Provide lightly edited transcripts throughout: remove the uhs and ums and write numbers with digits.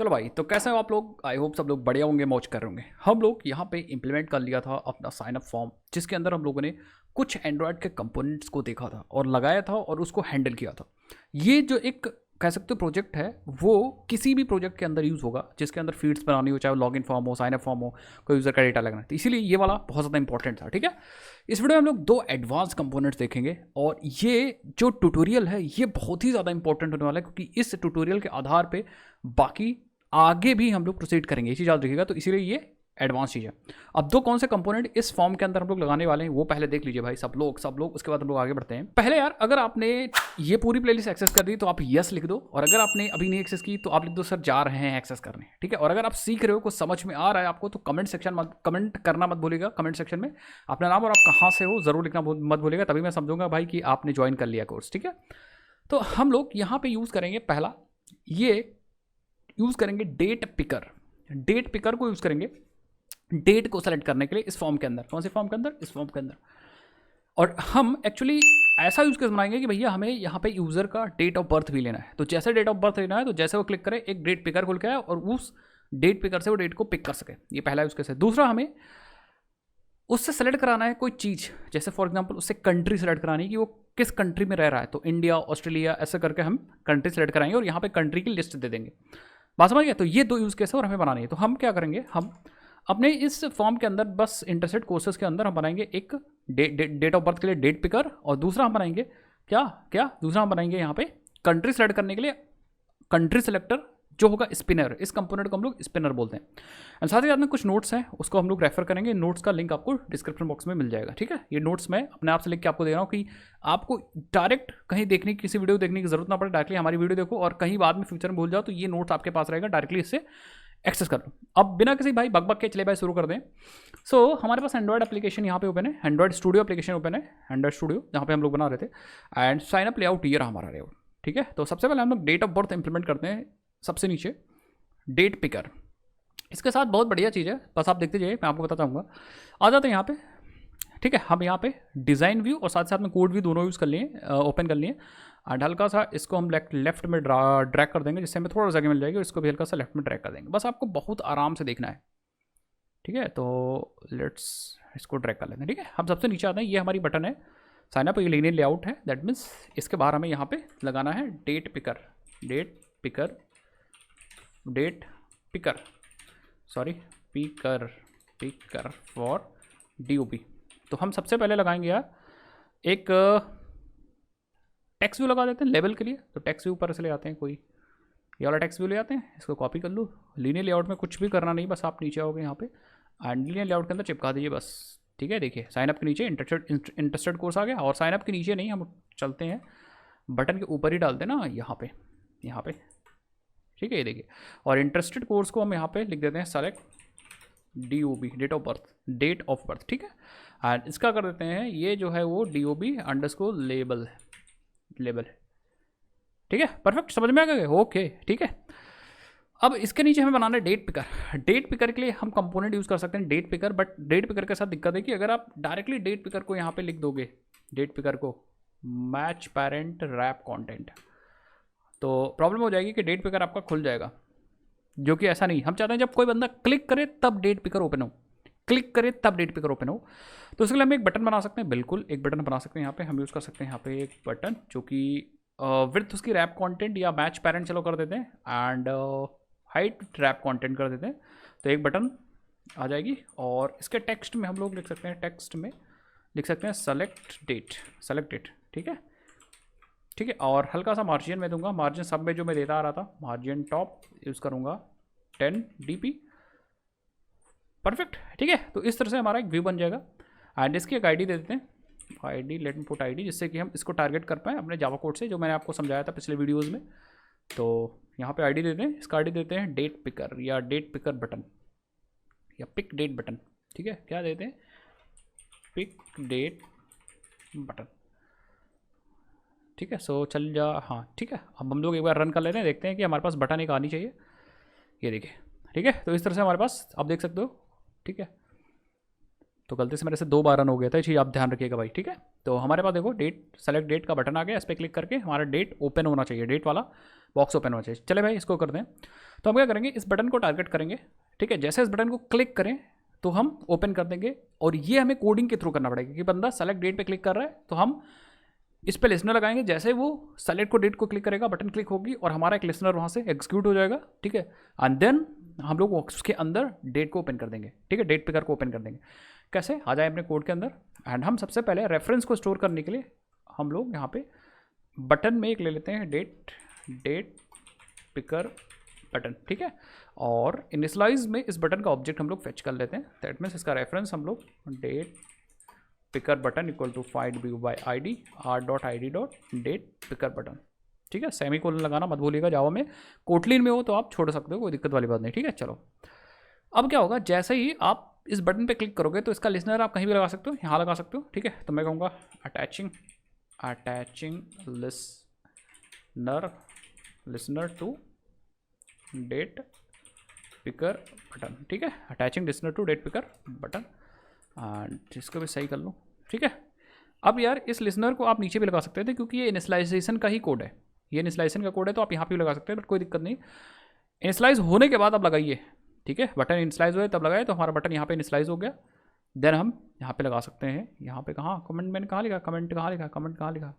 चलो भाई, तो कैसे हो आप लोग? आई होप सब लोग बढ़िया होंगे, मौज कर रहे होंगे। हम लोग यहाँ पे इम्प्लीमेंट कर लिया था अपना साइन अप फॉर्म, जिसके अंदर हम लोगों ने कुछ एंड्रॉयड के कंपोनेंट्स को देखा था और लगाया था और उसको हैंडल किया था। ये जो एक कह सकते हो प्रोजेक्ट है, वो किसी भी प्रोजेक्ट के अंदर यूज़ होगा जिसके अंदर फीड्स बनानी हो, चाहे वो लॉगिन फॉर्म हो, साइन अप फॉर्म हो, कोई यूज़र का डेटा लगना है। तो इसीलिए ये वाला बहुत ज़्यादा इंपॉर्टेंट था। ठीक है, इस वीडियो में हम लोग दो एडवांस कंपोनेंट्स देखेंगे और ये जो ट्यूटोरियल है ये बहुत ही ज़्यादा इंपॉर्टेंट होने वाला है, क्योंकि इस ट्यूटोरियल के आधार पे बाकी आगे भी हम लोग प्रोसीड करेंगे। ये चीज़ याद रखिएगा, तो इसीलिए ये एडवांस चीज़ है। अब दो कौन से कंपोनेंट इस फॉर्म के अंदर हम लोग लगाने वाले हैं वो पहले देख लीजिए भाई, सब लोग। उसके बाद हम लोग आगे बढ़ते हैं। पहले यार, अगर आपने ये पूरी प्लेलिस्ट एक्सेस कर दी तो आप यस लिख दो, और अगर आपने अभी नहीं एक्सेस की तो आप लिख दो सर जा रहे हैं एक्सेस करने। ठीक है, और अगर आप सीख रहे हो, कुछ समझ में आ रहा है आपको, तो कमेंट करना मत भूलिएगा। कमेंट सेक्शन में अपना नाम और आप कहाँ से हो ज़रूर लिखना मत भूलिएगा, तभी मैं समझूंगा भाई कि आपने ज्वाइन कर लिया कोर्स। ठीक है, तो हम लोग यहाँ पे यूज़ करेंगे पहला, ये यूज़ करेंगे डेट पिकर। डेट पिकर को यूज़ करेंगे डेट को सेलेक्ट करने के लिए इस फॉर्म के अंदर। कौन से फॉर्म के अंदर? इस फॉर्म के अंदर। और हम एक्चुअली ऐसा यूज़ केस बनाएंगे कि भैया हमें यहाँ पे यूज़र का डेट ऑफ बर्थ भी लेना है। तो जैसे डेट ऑफ बर्थ लेना है, तो जैसे वो क्लिक करे एक डेट पिकर खुल के आए और उस डेट पिकर से वो डेट को पिक कर सके। ये पहला यूज़ केस है। दूसरा, हमें उससे सेलेक्ट कराना है कोई चीज़, जैसे फॉर एग्जांपल उससे कंट्री सेलेक्ट करानी है कि वो किस कंट्री में रह रहा है। तो इंडिया, ऑस्ट्रेलिया, ऐसे करके हम कंट्री सेलेक्ट कराएंगे और यहाँ पे कंट्री की लिस्ट दे देंगे। बात समझ गया? तो ये दो यूज़ केस है और हमें बनानी है। तो हम क्या करेंगे, हम अपने इस फॉर्म के अंदर बस इंटरसेट कोर्सेज के अंदर हम बनाएंगे एक डेट ऑफ बर्थ के लिए डेट पिकर, और दूसरा हम बनाएंगे दूसरा हम बनाएंगे यहाँ पे कंट्री सेलेक्ट करने के लिए कंट्री सेलेक्टर, जो होगा स्पिनर। इस कंपोनेंट को हम लोग स्पिनर बोलते हैं। एंड साथ ही साथ में कुछ नोट्स हैं, उसको हम लोग रेफर करेंगे। नोट्स का लिंक आपको डिस्क्रिप्शन बॉक्स में मिल जाएगा। ठीक है, ये नोट्स मैं अपने आप से लिख के आपको दे रहा हूँ कि आपको डायरेक्ट कहीं देखने की, किसी वीडियो देखने की जरूरत ना पड़े। डायरेक्टली हमारी वीडियो देखो और कहीं बाद में फ्यूचर में भूल जाओ तो ये नोट्स आपके पास रहेगा, डायरेक्टली इससे एक्सेस कर लो। अब बिना किसी भाई बक के चले भाई शुरू कर दें। सो हमारे पास एंड्रॉयड एप्लीकेशन यहाँ पे ओपन है, एंड्रॉयड स्टूडियो एप्लीकेशन ओपन है, एंड्रॉयड स्टूडियो जहाँ पे हम लोग बना रहे थे। एंड साइन अप लेआउट ये रहा हमारा लेआउट। ठीक है, तो सबसे पहले हम लोग डेट ऑफ बर्थ इंप्लीमेंट करते हैं सबसे नीचे, डेट पिकर। इसके साथ बहुत बढ़िया चीज़ है, बस आप देखते जाइए, मैं आपको बताता हूँ। आ जाते हैं यहाँ पे। ठीक है, हम यहाँ पे डिज़ाइन व्यू और साथ साथ में कोड व्यू दोनों यूज़ कर लिए, ओपन कर लिए। एंड हल्का सा इसको हम लेफ्ट में ड्रैग कर देंगे, जिससे हमें थोड़ा जगह मिल जाएगी, और इसको भी हल्का सा लेफ्ट में ड्रैग कर देंगे। बस आपको बहुत आराम से देखना है। ठीक है, तो लेट्स इसको ड्रैग कर लेते हैं। ठीक है, हम सबसे नीचे आते हैं, ये हमारी बटन है साइन अप, ये लीनियर लेआउट है। दैट मीन्स इसके बाहर हमें यहाँ पे लगाना है date picker, date picker, date picker, sorry picker, picker for DOP। तो हम सबसे पहले लगाएंगे यार एक टेक्स्ट व्यू लगा देते हैं लेवल के लिए। तो टेक्स्ट व्यू ऊपर से ले आते हैं, कोई ये वाला टेक्स्ट व्यू ले आते हैं, इसको कॉपी कर लूँ। लीनियर लेआउट में कुछ भी करना नहीं, बस आप नीचे आओगे यहाँ पे एंड लीनियर लेआउट के अंदर चिपका दीजिए बस। ठीक है, देखिए साइन अप के नीचे इंटरेस्टेड कोर्स आ गया, और साइन अप के नीचे नहीं, हम चलते हैं बटन के ऊपर ही डालते हैं ना, यहाँ पे। ठीक है, ये देखिए, और इंटरेस्टेड कोर्स को हम यहाँ पे लिख देते हैं select DOB, date of birth. ठीक है, एंड इसका कर देते हैं, ये जो है वो DOB_लेबल। ठीक है, परफेक्ट, समझ में आ गया? ओके, ठीक है। अब इसके नीचे हमें बनाना है डेट पिकर। डेट पिकर के लिए हम कंपोनेंट यूज़ कर सकते हैं date picker, but date picker के साथ दिक्कत है कि अगर आप डायरेक्टली डेट पिकर को यहाँ पे लिख दोगे, डेट पिकर को मैच पेरेंट रैप कंटेंट, तो प्रॉब्लम हो जाएगी कि डेट पिकर आपका खुल जाएगा, जो कि ऐसा नहीं। हम चाहते हैं जब कोई बंदा क्लिक करे तब डेट पिकर ओपन हो, क्लिक करे तब डेट पिकर ओपन हो। तो उसके लिए हम एक बटन बना सकते हैं, बिल्कुल एक बटन बना सकते हैं। यहाँ पे हम यूज़ कर सकते हैं यहाँ पे एक बटन जो कि विड्थ उसकी रैप कंटेंट या मैच पेरेंट चलो कर देते हैं, एंड हाइट रैप कंटेंट कर देते हैं। तो एक बटन आ जाएगी, और इसके टेक्स्ट में हम लोग लिख सकते हैं, टेक्स्ट में लिख सकते हैं सेलेक्ट डेट। ठीक है, ठीक है, और हल्का सा मार्जिन में दूंगा। मार्जिन सब में जो मैं देता आ रहा था, मार्जिन टॉप यूज़ करूँगा 10 dp। परफेक्ट, ठीक है। तो इस तरह से हमारा एक व्यू बन जाएगा, एंड इसकी एक ID दे देते हैं, ID let me put ID, जिससे कि हम इसको टारगेट कर पाएँ अपने जावा कोड से, जो मैंने आपको समझाया था पिछले वीडियोज़ में। तो यहाँ पे ID देते हैं, इसका ID देते हैं डेट पिकर या डेट पिकर बटन या पिक डेट बटन। ठीक है, क्या देते हैं? Pick date button. ठीक है, सो चल जा, हाँ ठीक है। अब हम लोग एक बार रन कर लेते हैं, देखते हैं कि हमारे पास बटन एक आनी चाहिए। ये देखिए, ठीक है। तो इस तरह से हमारे पास आप देख सकते हो। ठीक है, तो गलती से मेरे से 2 बार रन हो गया था, ये चीज़ आप ध्यान रखिएगा भाई, ठीक है। तो हमारे पास देखो डेट, सेलेक्ट डेट का बटन आ गया, इस पर क्लिक करके हमारा डेट ओपन होना चाहिए, डेट वाला बॉक्स ओपन होना चाहिए। चले भाई इसको कर दें। तो हम क्या करेंगे, इस बटन को टारगेट करेंगे, ठीक है। जैसे इस बटन को क्लिक करें तो हम ओपन कर देंगे, और ये हमें कोडिंग के थ्रू करना पड़ेगा कि बंदा सेलेक्ट डेट पे क्लिक कर रहा है, तो हम इस पे लिसनर लगाएंगे। जैसे वो सेलेक्ट को डेट को क्लिक करेगा, बटन क्लिक होगी और हमारा एक लिसनर वहाँ से एग्जीक्यूट हो जाएगा, ठीक है। एंड देन हम लोग उसके अंदर डेट को ओपन कर देंगे, ठीक है, डेट पिकर को ओपन कर देंगे। कैसे, आ जाए अपने कोड के अंदर, एंड हम सबसे पहले रेफरेंस को स्टोर करने के लिए हम लोग यहाँ पे बटन में एक ले लेते हैं डेट पिकर बटन, ठीक है। और इनिशलाइज में इस बटन का ऑब्जेक्ट हम लोग फेच कर लेते हैं, दैट मीन्स इसका रेफरेंस हम लोग date picker button equal to find view by ID r.id.डेट पिकर बटन, ठीक है। सेमी कोलन लगाना मत भूलिएगा, जावा में कोटलिन में हो तो आप छोड़ सकते हो, कोई दिक्कत वाली बात नहीं, ठीक है। चलो अब क्या होगा, जैसे ही आप इस बटन पे क्लिक करोगे तो इसका लिसनर आप कहीं भी लगा सकते हो, यहाँ लगा सकते हो, ठीक है। तो मैं कहूँगा attaching listener to date picker button, ठीक है। Attaching listener to date picker button, and इसको भी सही कर लो, ठीक है। अब यार इस लिसनर को आप नीचे भी लगा सकते थे, क्योंकि ये इनिशलाइजेशन का ही कोड है, ये इनिशलाइजेशन का कोड है, तो आप यहाँ पे भी लगा सकते हैं, बट कोई दिक्कत नहीं। इनिशलाइज होने के बाद आप लगाइए, ठीक है। बटन इनिशलाइज हुए तब लगाए, तो हमारा बटन यहाँ पे इनिशलाइज हो गया। देन हम यहाँ पे लगा सकते हैं, यहाँ पे कहाँ कमेंट मैंने कहाँ लिखा, कमेंट कहाँ लिखा,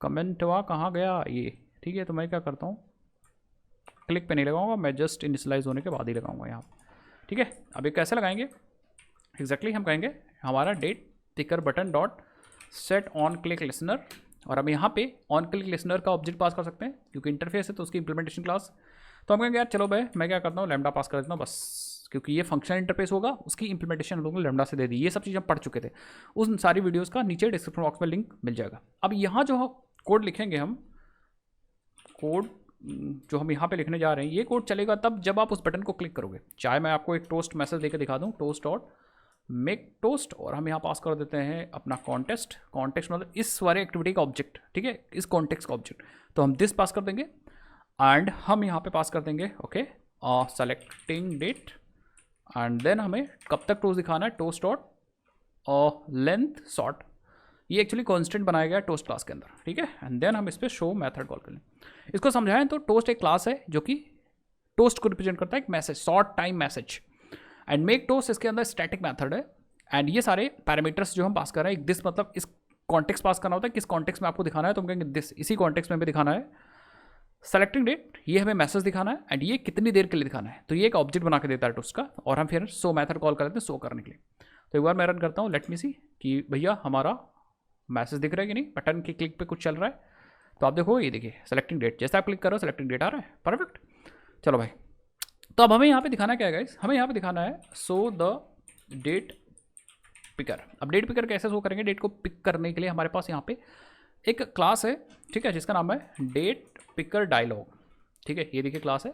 कमेंट वहाँ कहाँ गया ये, ठीक है। तो मैं क्या करता हूँ, क्लिक पे नहीं लगाऊंगा, मैं जस्ट इनिशलाइज होने के बाद ही लगाऊंगा यहाँ, ठीक है। अब ये कैसे लगाएंगे एग्जैक्टली, हम कहेंगे हमारा date picker button dot set on click listener, और हम यहाँ पे ऑन क्लिक लिसनर का ऑब्जेक्ट पास कर सकते हैं, क्योंकि इंटरफेस है तो उसकी इंप्लीमेंटेशन क्लास। तो हम कहेंगे यार चलो भाई, मैं क्या करता हूँ, लैम्डा पास कर देता हूँ बस, क्योंकि ये फंक्शनल इंटरफेस होगा, उसकी इंप्लीमेंटेशन हम लोगों ने लैम्डा से दे दी। ये सब चीज़ हम पढ़ चुके थे, उन सारी वीडियोस का नीचे डिस्क्रिप्शन बॉक्स में लिंक मिल जाएगा। अब यहाँ जो कोड लिखेंगे हम, कोड जो हम यहाँ पे लिखने जा रहे हैं, ये कोड चलेगा तब जब आप उस बटन को क्लिक करोगे। चाहे मैं आपको एक टोस्ट मैसेज देकर दिखा दूँ, टोस्ट डॉट मेक टोस्ट, और हम यहाँ पास कर देते हैं अपना कॉन्टेक्स्ट मतलब इस वाले एक्टिविटी का ऑब्जेक्ट, ठीक है, इस कॉन्टेक्स्ट का ऑब्जेक्ट। तो हम दिस पास कर देंगे, एंड हम यहाँ पे पास कर देंगे okay selecting date, and then हमें कब तक टोस्ट दिखाना है, टोस्ट डॉट लेंथ शॉर्ट, ये एक्चुअली कॉन्स्टेंट बनाया गया टोस्ट क्लास के अंदर, ठीक है। एंड देन हम इस पर शो मेथड कॉल कर लें। इसको समझाएं तो टोस्ट एक क्लास है जो कि टोस्ट को रिप्रेजेंट करता है, एक message, short time message, and make toast इसके अंदर स्टैटिक मेथड है। एंड ये सारे पैरामीटर्स जो हम पास कर रहे हैं, दिस मतलब इस कॉन्टेक्स्ट पास करना होता है, किस कॉन्टेक्स्ट में आपको दिखाना है, तो हम कहेंगे दिस, इसी कॉन्टेक्स्ट में भी दिखाना है। सेलेक्टिंग डेट, ये हमें मैसेज दिखाना है, एंड ये कितनी देर के लिए दिखाना है, तो ये एक ऑब्जेक्ट बना के देता है टोस्ट का, और हम फिर शो मेथड कॉल कर देते हैं शो करने के लिए। तो एक बार मैं रन करता हूँ, लेट मी सी कि भैया हमारा मैसेज दिख रहा है कि नहीं, बटन की क्लिक पे कुछ चल रहा है। तो आप देखो, ये देखिए सेलेक्टिंग डेट, जैसे आप क्लिक करो सेलेक्टिंग डेट आ रहा है, परफेक्ट। चलो भाई, तो अब हमें यहाँ पे दिखाना क्या है गाइस, हमें यहाँ पे दिखाना है शो द डेट पिकर। अब डेट पिकर कैसे शो करेंगे, डेट को पिक करने के लिए हमारे पास यहाँ पे एक क्लास है, ठीक है, जिसका नाम है डेट पिकर डायलॉग, ठीक है, ये देखिए क्लास है,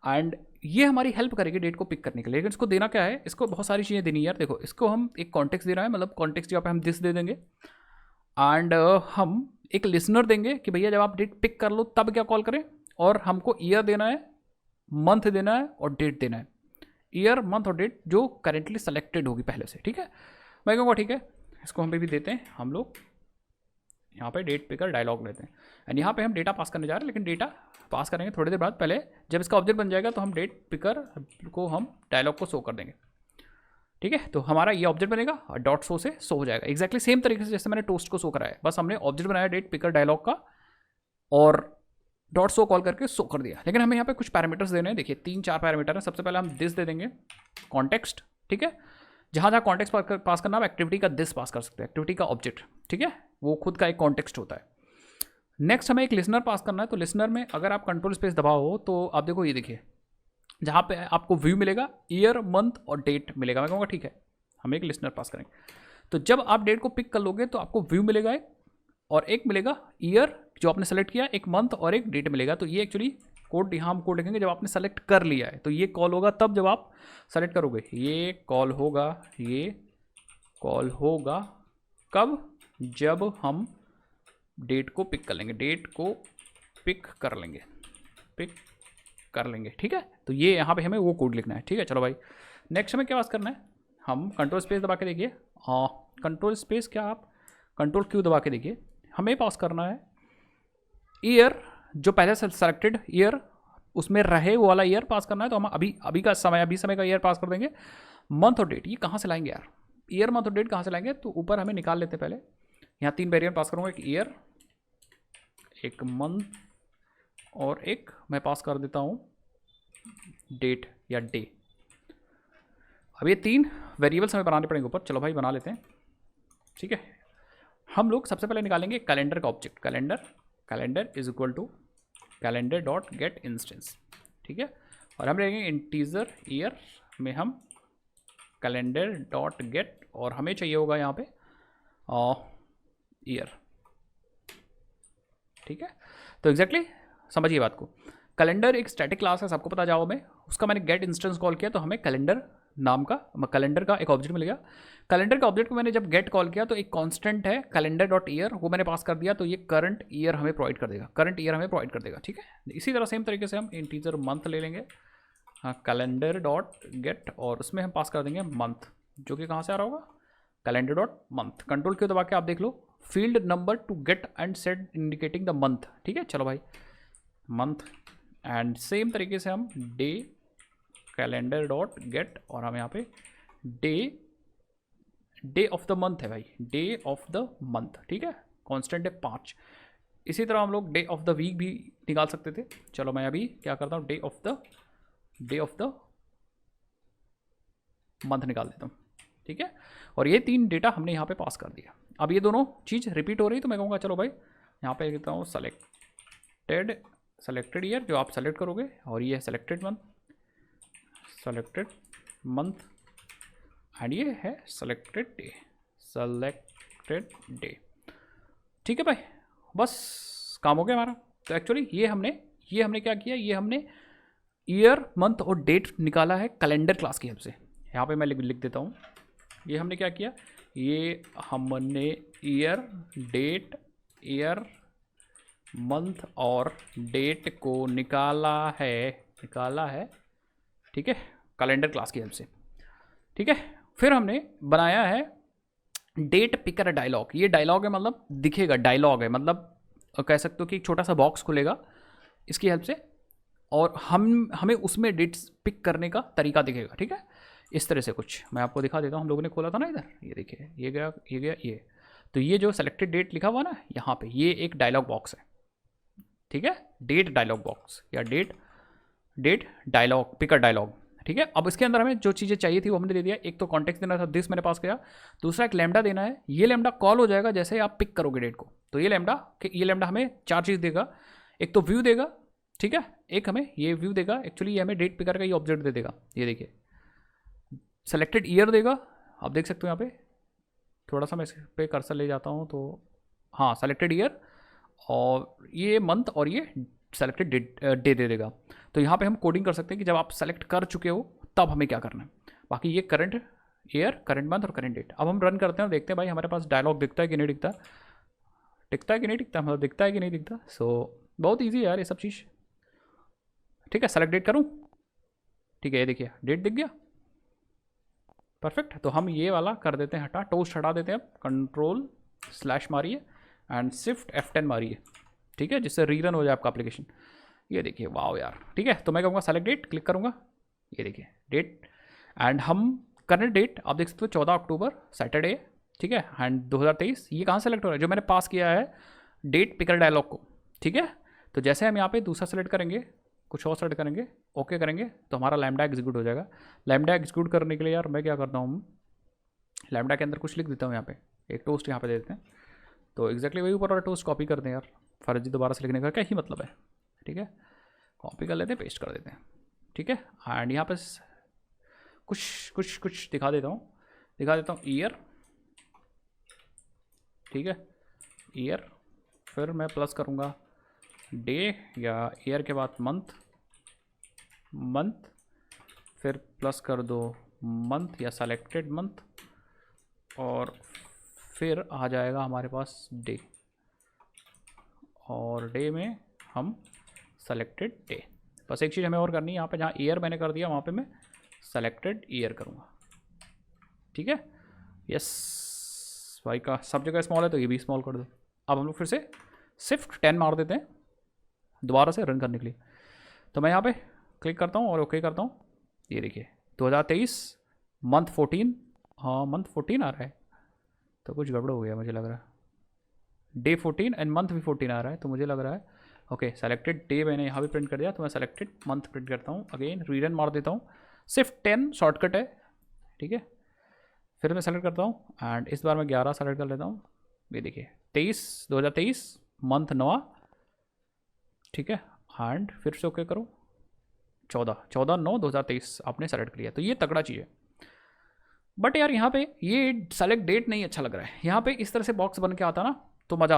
एंड ये हमारी हेल्प करेगी डेट को पिक करने के लिए। लेकिन इसको देना क्या है, इसको बहुत सारी चीज़ें देनी है यार। देखो, इसको हम एक कॉन्टेक्स्ट दे रहा है, मतलब कॉन्टेक्स्ट जहाँ पे हम दिस दे देंगे, एंड हम एक लिसनर देंगे कि भैया जब आप डेट पिक कर लो तब क्या कॉल करें, और हमको ईयर देना है, मंथ देना है, और डेट देना है। ईयर, मंथ और डेट जो करेंटली सेलेक्टेड होगी पहले से, ठीक है। मैं कहूँगा ठीक है, इसको हम भी देते हैं, हम लोग यहाँ पे डेट पिकर डायलॉग लेते हैं, एंड यहाँ पे हम डेटा पास करने जा रहे हैं, लेकिन डेटा पास करेंगे थोड़ी देर बाद। पहले जब इसका ऑब्जेक्ट बन जाएगा तो हम डेट पिकर को हम डायलॉग को शो कर देंगे, ठीक है। तो हमारा ये ऑब्जेक्ट बनेगा और डॉट शो से शो हो जाएगा, एक्जैक्टली सेम तरीके से जैसे मैंने टोस्ट को शो कराया, बस हमने ऑब्जेक्ट बनाया डेट पिकर डायलॉग का और डॉट शो कॉल करके शो कर दिया। लेकिन हमें यहाँ पे कुछ पैरामीटर्स देने हैं, देखिए 3-4 पैरामीटर है। सबसे पहले हम दिस दे देंगे कॉन्टेक्स्ट, ठीक है, जहाँ जहाँ कॉन्टेक्स्ट पास करना, आप एक्टिविटी का दिस पास कर सकते हैं, एक्टिविटी का ऑब्जेक्ट, ठीक है, वो खुद का एक कॉन्टेक्स्ट होता है। नेक्स्ट हमें एक लिसनर पास करना है, तो लिसनर में अगर आप कंट्रोल स्पेस दबाओ तो आप देखो, ये देखिए जहाँ पे आपको व्यू मिलेगा, ईयर, मंथ और डेट मिलेगा। मैं कहूँगा ठीक है, हम एक लिसनर पास करेंगे। तो जब आप डेट को पिक कर लोगे तो आपको व्यू मिलेगा एक, और एक मिलेगा ईयर जो आपने सेलेक्ट किया, एक मंथ और एक डेट मिलेगा। तो ये एक्चुअली कोड, यहाँ हम कोड लिखेंगे जब आपने सेलेक्ट कर लिया है, तो ये कॉल होगा तब जब आप सेलेक्ट करोगे, ये कॉल होगा कब, जब हम डेट को पिक कर लेंगे, डेट को पिक कर लेंगे, ठीक है। तो ये यहाँ पे हमें वो कोड लिखना है, ठीक है। चलो भाई, नेक्स्ट हमें क्या पास करना है, हम कंट्रोल स्पेस दबा के देखिए, कंट्रोल स्पेस क्या, आप कंट्रोल क्यू दबा के देखिए, हमें पास करना है ईयर, जो पहले से सेलेक्टेड ईयर उसमें रहे वो वाला ईयर पास करना है। तो हम अभी का समय, अभी समय का ईयर पास कर देंगे। मंथ और डेट ये कहाँ से लाएंगे यार, ईयर मंथ और डेट कहाँ से लाएंगे, तो ऊपर हमें निकाल लेते हैं पहले। यहाँ 3 वेरिएबल पास करूँगा, एक ईयर, एक मंथ और एक मैं पास कर देता हूँ डेट या डे। अब ये 3 वेरिएबल्स हमें बनाने पड़ेंगे ऊपर, चलो भाई बना लेते हैं, ठीक है। हम लोग सबसे पहले निकालेंगे कैलेंडर का object, calendar is equal to calendar dot get instance, ठीक है। और हम लेंगे इंटीजर ईयर में हम कैलेंडर डॉट गेट, और हमें चाहिए होगा यहाँ पे ईयर, ठीक है। तो एग्जैक्टली समझिए बात को, कैलेंडर एक स्टैटिक क्लास है, सबको पता जावा में, उसका मैंने गेट इंस्टेंस कॉल किया तो हमें कैलेंडर नाम का कैलेंडर का एक ऑब्जेक्ट मिल गया। कैलेंडर का ऑब्जेक्ट को मैंने जब गेट कॉल किया तो एक कांस्टेंट है कैलेंडर डॉट ईयर, वो मैंने पास कर दिया, तो ये करंट ईयर हमें प्रोवाइड कर देगा, ठीक है। इसी तरह सेम तरीके से हम इंटीजर मंथ ले लेंगे, हाँ, कैलेंडर डॉट गेट, और उसमें हम पास कर देंगे मंथ, जो कि कहाँ से आ रहा होगा, कैलेंडर डॉट मंथ। कंट्रोल क्यों दबा के आप देख लो, field number two get and set indicating the month, ठीक है। चलो भाई मंथ, एंड सेम तरीके से हम डे कैलेंडर डॉट गेट, और हम यहाँ पे डे ऑफ द मंथ है भाई, डे ऑफ द मंथ, ठीक है, कांस्टेंट है 5। इसी तरह हम लोग डे ऑफ द वीक भी निकाल सकते थे, चलो मैं अभी क्या करता हूँ, डे ऑफ द मंथ निकाल देता हूँ, ठीक है। और ये 3 डेटा हमने यहाँ पे पास कर दिया। अब ये दोनों चीज़ रिपीट हो रही, तो मैं कहूँगा चलो भाई यहाँ पे लिखता हूँ सेलेक्टेड ईयर, जो आप सेलेक्ट करोगे, और ये सेलेक्टेड मंथ एंड ये है सेलेक्टेड डे, ठीक है भाई, बस काम हो गया हमारा। तो एक्चुअली ये हमने क्या किया, ये हमने ईयर मंथ और डेट निकाला है कैलेंडर क्लास की हेल्प से। यहाँ पे मैं लिख देता हूँ, ये हमने क्या किया, ये हमने ईयर मंथ और डेट को निकाला है, ठीक है, कैलेंडर क्लास की हेल्प से, ठीक है। फिर हमने बनाया है डेट पिकर डायलॉग, ये डायलॉग है मतलब दिखेगा, डायलॉग है मतलब कह सकते हो कि एक छोटा सा बॉक्स खुलेगा इसकी हेल्प से, और हमें उसमें डेट्स पिक करने का तरीका दिखेगा, ठीक है। इस तरह से कुछ मैं आपको दिखा देता हूँ, हम लोगों ने खोला था ना इधर, ये देखिए, ये गया, तो ये जो सेलेक्टेड डेट लिखा हुआ ना यहाँ पे, ये एक डायलॉग बॉक्स है, ठीक है, डेट डायलॉग बॉक्स या डेट डायलॉग पिकर डायलॉग, ठीक है। अब इसके अंदर हमें जो चीज़ें चाहिए थी वो हमने दे दिया, एक तो कॉन्टेक्स्ट देना था, दिस मैंने पास किया, दूसरा एक लैम्डा देना है, ये लैम्डा कॉल हो जाएगा जैसे आप पिक करोगे डेट को, तो ये लैम्डा हमें 4 चीज़ देगा, एक तो व्यू देगा, ठीक है, एक हमें ये व्यू देगा, एक्चुअली ये हमें डेट पिकर का ये ऑब्जेक्ट दे देगा, ये देखिए, सेलेक्टेड ईयर देगा, आप देख सकते हो यहाँ पे, थोड़ा सा मैं इस पे कर्सर ले जाता हूँ तो हाँ, सेलेक्टेड ईयर, और ये मंथ और ये सेलेक्टेड डे दे देगा। तो यहाँ पे हम कोडिंग कर सकते हैं कि जब आप सेलेक्ट कर चुके हो तब हमें क्या करना है। बाकी ये करंट ईयर, करंट मंथ और करंट डेट। अब हम रन करते हैं और देखते हैं भाई हमारे पास डायलॉग दिखता है कि नहीं दिखता, मतलब दिखता है कि नहीं दिखता। सो बहुत ईजी है यार ये सब चीज़, ठीक है। सेलेक्ट डेट करूँ, ठीक है, ये देखिए डेट दिख गया, परफेक्ट। तो हम ये वाला कर देते हैं हटा, टोस्ट हटा देते हैं, अब कंट्रोल स्लैश मारिए एंड शिफ्ट F10 मारिए, ठीक है, जिससे रीरन हो जाए आपका एप्लीकेशन। ये देखिए वाओ यार, ठीक है। तो मैं कहूँगा सेलेक्ट डेट, क्लिक करूँगा, ये देखिए डेट, एंड हम करंट डेट आप देख सकते हो 14 अक्टूबर सैटरडे, ठीक है, एंड 2023। ये कहाँ सेलेक्ट हो रहा है, जो मैंने पास किया है डेट पिकर डायलॉग को, ठीक है। तो जैसे हम यहाँ पे दूसरा सेलेक्ट करेंगे, कुछ और सेलेक्ट करेंगे, ओके करेंगे, तो हमारा लैम्डा एग्जीक्यूट हो जाएगा। लैम्डा एग्जीक्यूट करने के लिए यार मैं क्या करता हूँ, लैम्डा के अंदर कुछ लिख देता हूँ, यहाँ पे एक टोस्ट यहाँ पे दे देते हैं, तो एग्जैक्टली वही ऊपर वाला टोस्ट कॉपी कर दें यार, फर्जी दोबारा से लिखने का क्या ही मतलब है, ठीक है। कॉपी कर लेते हैं, पेस्ट कर देते हैं, ठीक है। एंड यहाँ पे कुछ दिखा देता हूँ ईयर, ठीक है, ईयर, फिर मैं प्लस करूँगा डे या ईयर के बाद मंथ, फिर प्लस कर दो मंथ या सेलेक्टेड मंथ, और फिर आ जाएगा हमारे पास डे, और डे में हम सेलेक्टेड डे। बस एक चीज़ हमें और करनी है, यहाँ पे जहाँ ईयर मैंने कर दिया वहाँ पे मैं सेलेक्टेड ईयर करूँगा, ठीक है, यस भाई का सब जगह स्मॉल है तो ये भी स्मॉल कर दो। अब हम लोग फिर से शिफ्ट 10 मार देते हैं दोबारा से रन करने के लिए। तो मैं यहाँ पे क्लिक करता हूँ और ओके करता हूँ। ये देखिए 2023 मंथ 14, हाँ मंथ 14 आ रहा है, तो कुछ गड़बड़ हो गया मुझे लग रहा है। डे 14 एंड मंथ भी 14 आ रहा है, तो मुझे लग रहा है ओके सेलेक्टेड डे मैंने यहाँ भी प्रिंट कर दिया, तो मैं सेलेक्टेड मंथ प्रिंट करता हूँ। अगेन रीरन मार देता हूँ, सिर्फ 10 शॉर्टकट है, ठीक है। फिर मैं सेलेक्ट करता हूँ एंड इस बार मैं 11 सेलेक्ट कर लेता हूँ। ये देखिए 2023 मंथ 9, ठीक है, एंड फिर से ओके करो। 14/9/2023 आपने सेलेक्ट किया, तो ये तगड़ा चीज़ है। बट यार यहाँ पे ये सेलेक्ट डेट नहीं अच्छा लग रहा है। यहाँ पे इस तरह से बॉक्स बन के आता ना तो मज़ा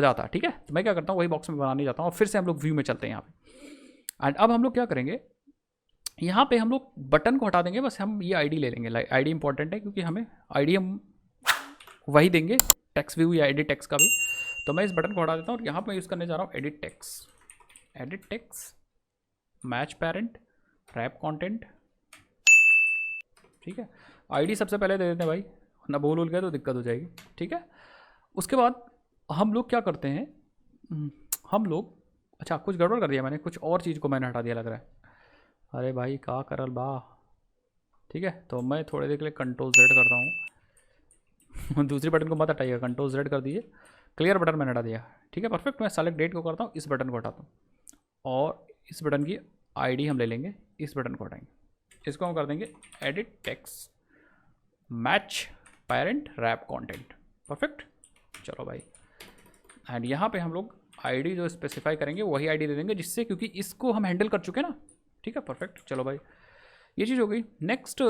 आता, ठीक है। तो मैं क्या करता हूँ, वही बॉक्स में बनाने जाता हूँ और फिर से हम लोग व्यू में चलते हैं यहाँ पे। एंड अब हम लोग क्या करेंगे, यहाँ पे हम लोग बटन को हटा देंगे, बस हम ये आईडी ले लेंगे। आईडी इंपॉर्टेंट है क्योंकि हमें आईडी हम वही देंगे, टेक्स्ट व्यू या एडिट टेक्स्ट का भी। तो मैं इस बटन को हटा देता हूँ और यहाँ पर यूज़ करने जा रहा हूँ edit text, match parent, wrap content, ठीक है। आईडी सबसे पहले दे देते हैं भाई, ना भूल गया तो दिक्कत हो जाएगी, ठीक है। उसके बाद हम लोग क्या करते हैं, हम लोग अच्छा कुछ गड़बड़ कर दिया मैंने, कुछ और चीज़ को मैंने हटा दिया लग रहा है। अरे भाई का करल बा, ठीक है। तो मैं थोड़ी देर के लिए कंट्रोल Z करता हूँ दूसरी बटन को मत हटाइएगा, कंट्रोल Z कर दीजिए। क्लियर बटन मैंने हटा दिया, ठीक है परफेक्ट। मैं सेलेक्ट डेट को करता हूँ, इस बटन को हटाता हूँ और इस बटन की आईडी हम ले लेंगे, इस बटन को हटाएंगे, इसको हम कर देंगे edit text, match parent, wrap content, perfect. चलो भाई, एंड यहाँ पे हम लोग आईडी जो स्पेसिफाई करेंगे वही आईडी दे देंगे, जिससे क्योंकि इसको हम हैंडल कर चुके हैं ना, ठीक है परफेक्ट। चलो भाई ये चीज़ हो गई। नेक्स्ट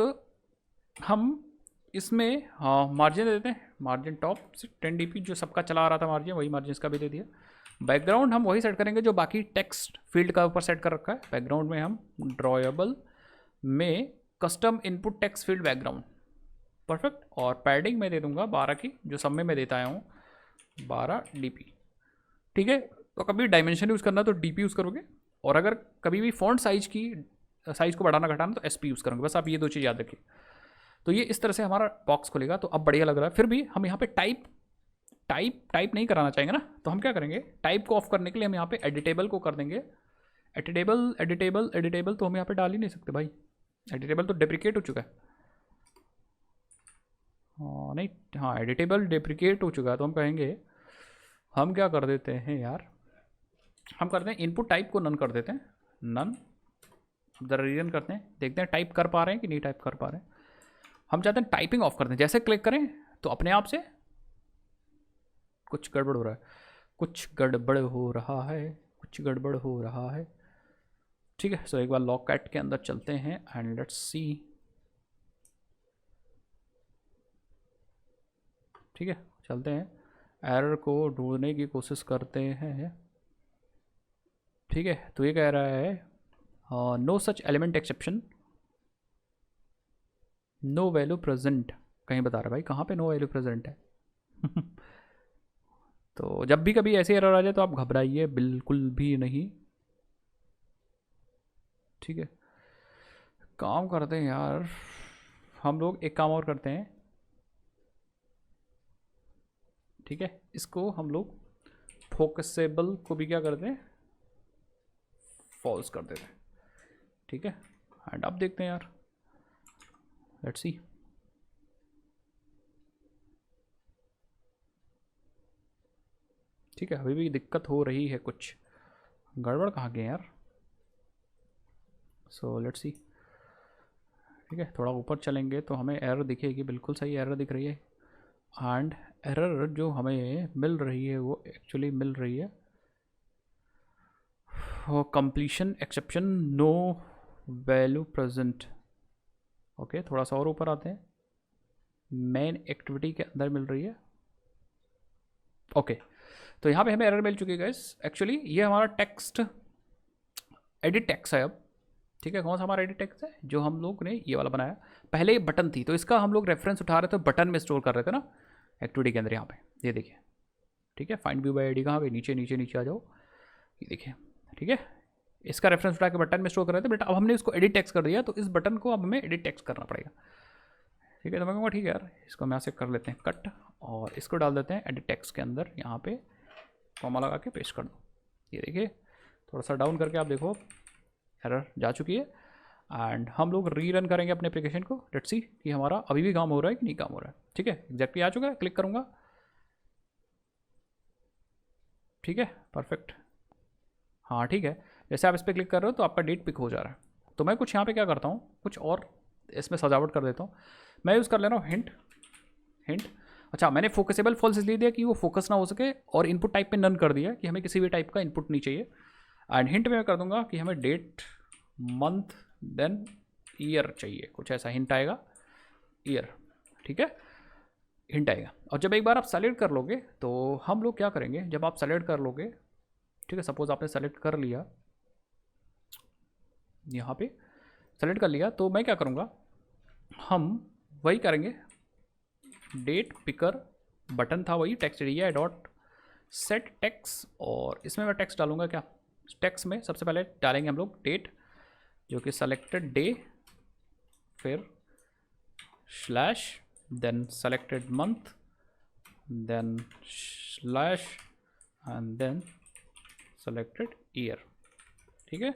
हम इसमें मार्जिन दे देते हैं, मार्जिन टॉप से 10 dp, जो सबका चला आ रहा था मार्जिन, वही मार्जिन इसका भी दे दिया। बैकग्राउंड हम वही सेट करेंगे जो बाकी टेक्स्ट फील्ड का ऊपर सेट कर रखा है। बैकग्राउंड में हम ड्रॉएबल में custom input text field background, perfect. और पैडिंग में दे दूंगा 12 की, जो सब में मैं देता आया हूँ 12 dp, ठीक है। तो कभी डायमेंशन यूज़ करना तो dp यूज़ करोगे, और अगर कभी भी फॉन्ट साइज़ को बढ़ाना घटाना तो sp यूज़ करोगे। बस आप ये दो चीज़ याद रखिए। तो ये इस तरह से हमारा बॉक्स खुलेगा, तो अब बढ़िया लग रहा है। फिर भी हम यहाँ पे टाइप नहीं कराना चाहेंगे ना, तो हम क्या करेंगे, टाइप को ऑफ करने के लिए हम यहाँ पे एडिटेबल को कर देंगे। एडिटेबल तो हम यहाँ पे डाल ही नहीं सकते भाई, एडिटेबल तो डेप्रिकेट हो चुका है। नहीं, हाँ एडिटेबल डेप्रिकेट हो चुका है, तो हम कहेंगे, हम क्या कर देते हैं यार, हम करते हैं इनपुट टाइप को नन कर देते हैं, नन। ज़रा रीजन करते हैं, देखते हैं टाइप कर पा रहे हैं कि नहीं टाइप कर पा रहे हैं। हम चाहते हैं टाइपिंग ऑफ कर दें, जैसे क्लिक करें तो अपने आप से कुछ गड़बड़ हो रहा है, ठीक है। सो एक बार लॉक कैट के अंदर चलते हैं एंड लेट्स सी, ठीक है चलते हैं, एरर को ढूंढने की कोशिश करते हैं, ठीक है। तो ये कह रहा है no such element exception, no value present, कहीं बता रहा है भाई कहाँ पे नो वैल्यू प्रेजेंट है तो जब भी कभी ऐसे एरर आ जाए तो आप घबराइए बिल्कुल भी नहीं, ठीक है। काम करते हैं यार, हम लोग एक काम और करते हैं, ठीक है। इसको हम लोग फोकसेबल को भी क्या करते हैं, फॉल्स कर देते हैं, ठीक है। एंड अब देखते हैं यार, लेट्स सी, ठीक है। अभी भी दिक्कत हो रही है, कुछ गड़बड़ कहाँ गए यार। सो लेट्स सी, ठीक है। थोड़ा ऊपर चलेंगे तो हमें एरर दिखेगी, बिल्कुल सही एरर दिख रही है। एंड एरर जो हमें मिल रही है वो एक्चुअली मिल रही है completion exception, no value present. Okay थोड़ा सा और ऊपर आते हैं, मेन एक्टिविटी के अंदर मिल रही है, ओके। तो यहाँ पे हमें एरर मिल चुकी है गाइस। एक्चुअली ये हमारा टेक्स्ट एडिट टेक्स्ट है अब, ठीक है। कौन सा हमारा एडिट टेक्स्ट है, जो हम लोग ने ये वाला बनाया। पहले ये बटन थी, तो इसका हम लोग रेफरेंस उठा रहे थे, बटन में स्टोर कर रहे थे ना एक्टिविटी के अंदर। यहाँ पे ये देखिए, ठीक है। फाइंड व्यू बाय आईडी कहाँ पे, नीचे आ जाओ, ये देखिए, ठीक है। इसका रेफरेंस उठा के बटन में स्टोर कर रहे थे, बट अब हमने इसको एडिट टेक्स्ट कर दिया, तो इस बटन को अब हमें एडिट टेक्स्ट करना पड़ेगा, ठीक है, तो मैं कहूँगा ठीक है यार, इसको हम यहाँ से कर लेते हैं कट और इसको डाल देते हैं एडिट टेक्स्ट के अंदर, यहाँ पे कॉमा लगा के पेस्ट कर दो। ये देखिए थोड़ा सा डाउन करके आप देखो एरर जा चुकी है। एंड हम लोग रीरन करेंगे अपने एप्लीकेशन को, लेट्स सी कि हमारा अभी भी काम हो रहा है कि नहीं काम हो रहा है। ठीक है, एग्जैक्टली आ चुका है, क्लिक करूँगा। ठीक है, परफेक्ट। हाँ ठीक है, जैसे आप इस पर क्लिक कर रहे हो तो आपका डेट पिक हो जा रहा है। तो मैं कुछ यहाँ पे क्या करता हूँ, कुछ और इसमें सजावट कर देता हूँ। मैं यूज़ कर ले रहा हूँ हिंट। हिंट, अच्छा मैंने फोकसेबल फॉल्स इसलिए दिया कि वो फोकस ना हो सके, और इनपुट टाइप पे नन कर दिया कि हमें किसी भी टाइप का इनपुट नहीं चाहिए। एंड हिंट में मैं कर दूंगा कि हमें डेट, मंथ, देन ईयर चाहिए, कुछ ऐसा हिंट आएगा, ईयर। ठीक है, हिंट आएगा। और जब एक बार आप सेलेक्ट कर लोगे तो हम लोग क्या करेंगे, जब आप सेलेक्ट कर लोगे, ठीक है, सपोज आपने सेलेक्ट कर लिया, यहाँ पे सेलेक्ट कर लिया, तो मैं क्या करूँगा, हम वही करेंगे, डेट पिकर बटन था वही, text area dot set text, और इसमें मैं टेक्स्ट डालूंगा क्या, टेक्स्ट में सबसे पहले डालेंगे हम लोग डेट, जो कि सेलेक्टेड डे, फिर slash, then selected month, then slash, and then selected year. ठीक है,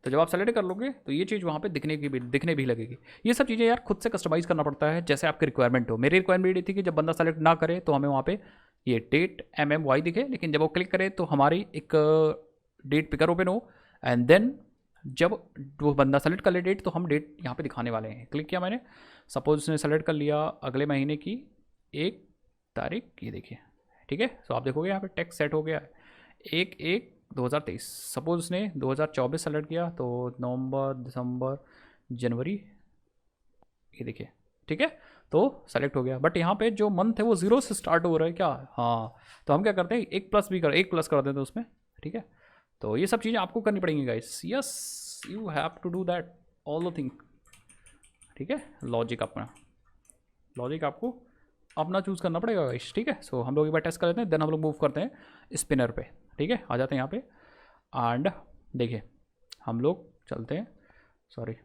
तो जब आप सेलेक्ट कर लोगे तो ये चीज़ वहाँ पे दिखने भी लगेगी। ये सब चीज़ें यार खुद से कस्टमाइज करना पड़ता है जैसे आपकी रिक्वायरमेंट हो। मेरी रिक्वायरमेंट ये थी कि जब बंदा सेलेक्ट ना करे तो हमें वहाँ पे ये डेट MMY दिखे, लेकिन जब वो क्लिक करे तो हमारी एक डेट पिकर ओपन हो, एंड देन जब वो बंदा सेलेक्ट कर ले डेट तो हम डेट यहाँ पे दिखाने वाले हैं। क्लिक किया मैंने, सपोज उसने सेलेक्ट कर लिया अगले महीने की 1 तारीख, ये देखिए। ठीक है, तो आप देखोगे यहाँ पे टेक्स्ट सेट हो गया है 1/1/2023। सपोज उसने 2024 सेलेक्ट किया तो नवंबर, दिसंबर, जनवरी, ये देखिए। ठीक है, तो सेलेक्ट हो गया, बट यहाँ पे जो मंथ है वो 0 से स्टार्ट हो रहा है क्या, हाँ, तो हम क्या करते हैं, एक प्लस कर देते हैं उसमें। ठीक है, तो ये सब चीज़ें आपको करनी पड़ेंगी guys, yes you have to do that all the thing. ठीक है, लॉजिक आपको अपना चूज़ करना पड़ेगा गाइस। ठीक है, सो हम लोग एक बार टेस्ट कर लेते हैं, देन हम लोग मूव करते हैं स्पिनर पे। ठीक है, आ जाते हैं यहाँ पे, एंड देखिए हम लोग चलते हैं, सॉरी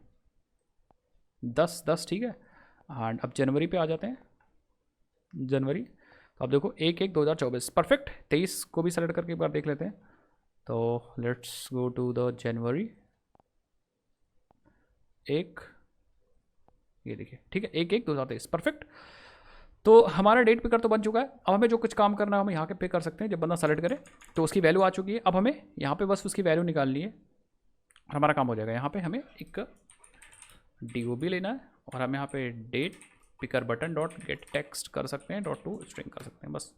10/10। ठीक है, एंड अब जनवरी पे आ जाते हैं, जनवरी, तो अब देखो 1/1/2024, परफेक्ट। 23 को भी सेलेक्ट करके एक बार देख लेते हैं, तो let's go to the January 1, ये देखिए। ठीक है, 1/1/2023, परफेक्ट। तो हमारा डेट पिकर तो बन चुका है। अब हमें जो कुछ काम करना है हम यहाँ के पे कर सकते हैं। जब बंदा सेलेक्ट करे तो उसकी वैल्यू आ चुकी है, अब हमें यहाँ पे बस उसकी वैल्यू निकालनी है और हमारा काम हो जाएगा। यहाँ पे हमें एक DOB लेना है और हम यहाँ पे date picker button dot get text कर सकते हैं, .to स्ट्रिंग कर सकते हैं। बस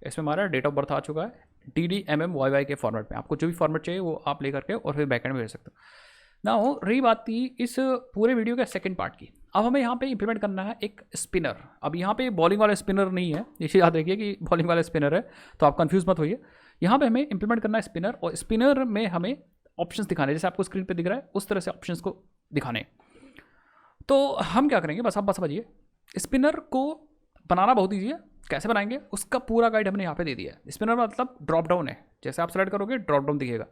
इसमें हमारा डेट ऑफ बर्थ आ चुका है DDMMYY के फॉर्मेट में। आपको जो भी फॉर्मेट चाहिए वो आप ले करके और फिर बैकएंड में भेज सकते हो ना। हो रही बात थी इस पूरे वीडियो के सेकंड पार्ट की। अब हमें यहाँ पे इंप्लीमेंट करना है एक स्पिनर। अब यहाँ पे बॉलिंग वाला स्पिनर नहीं है, इसे याद रखिए कि बॉलिंग वाला स्पिनर है, तो आप कंफ्यूज मत होइए। यहाँ पे हमें इंप्लीमेंट करना है स्पिनर, और स्पिनर में हमें ऑप्शंस दिखाने, जैसे आपको स्क्रीन पे दिख रहा है उस तरह से ऑप्शंस को दिखाने। तो हम क्या करेंगे, बस आप समझिए, स्पिनर को बनाना बहुत ईजी है। कैसे बनाएंगे उसका पूरा गाइड हमने यहाँ पे दे दिया है। स्पिनर मतलब ड्रॉप डाउन है, जैसे आप सेलेक्ट करोगे ड्रॉप डाउन दिखेगा।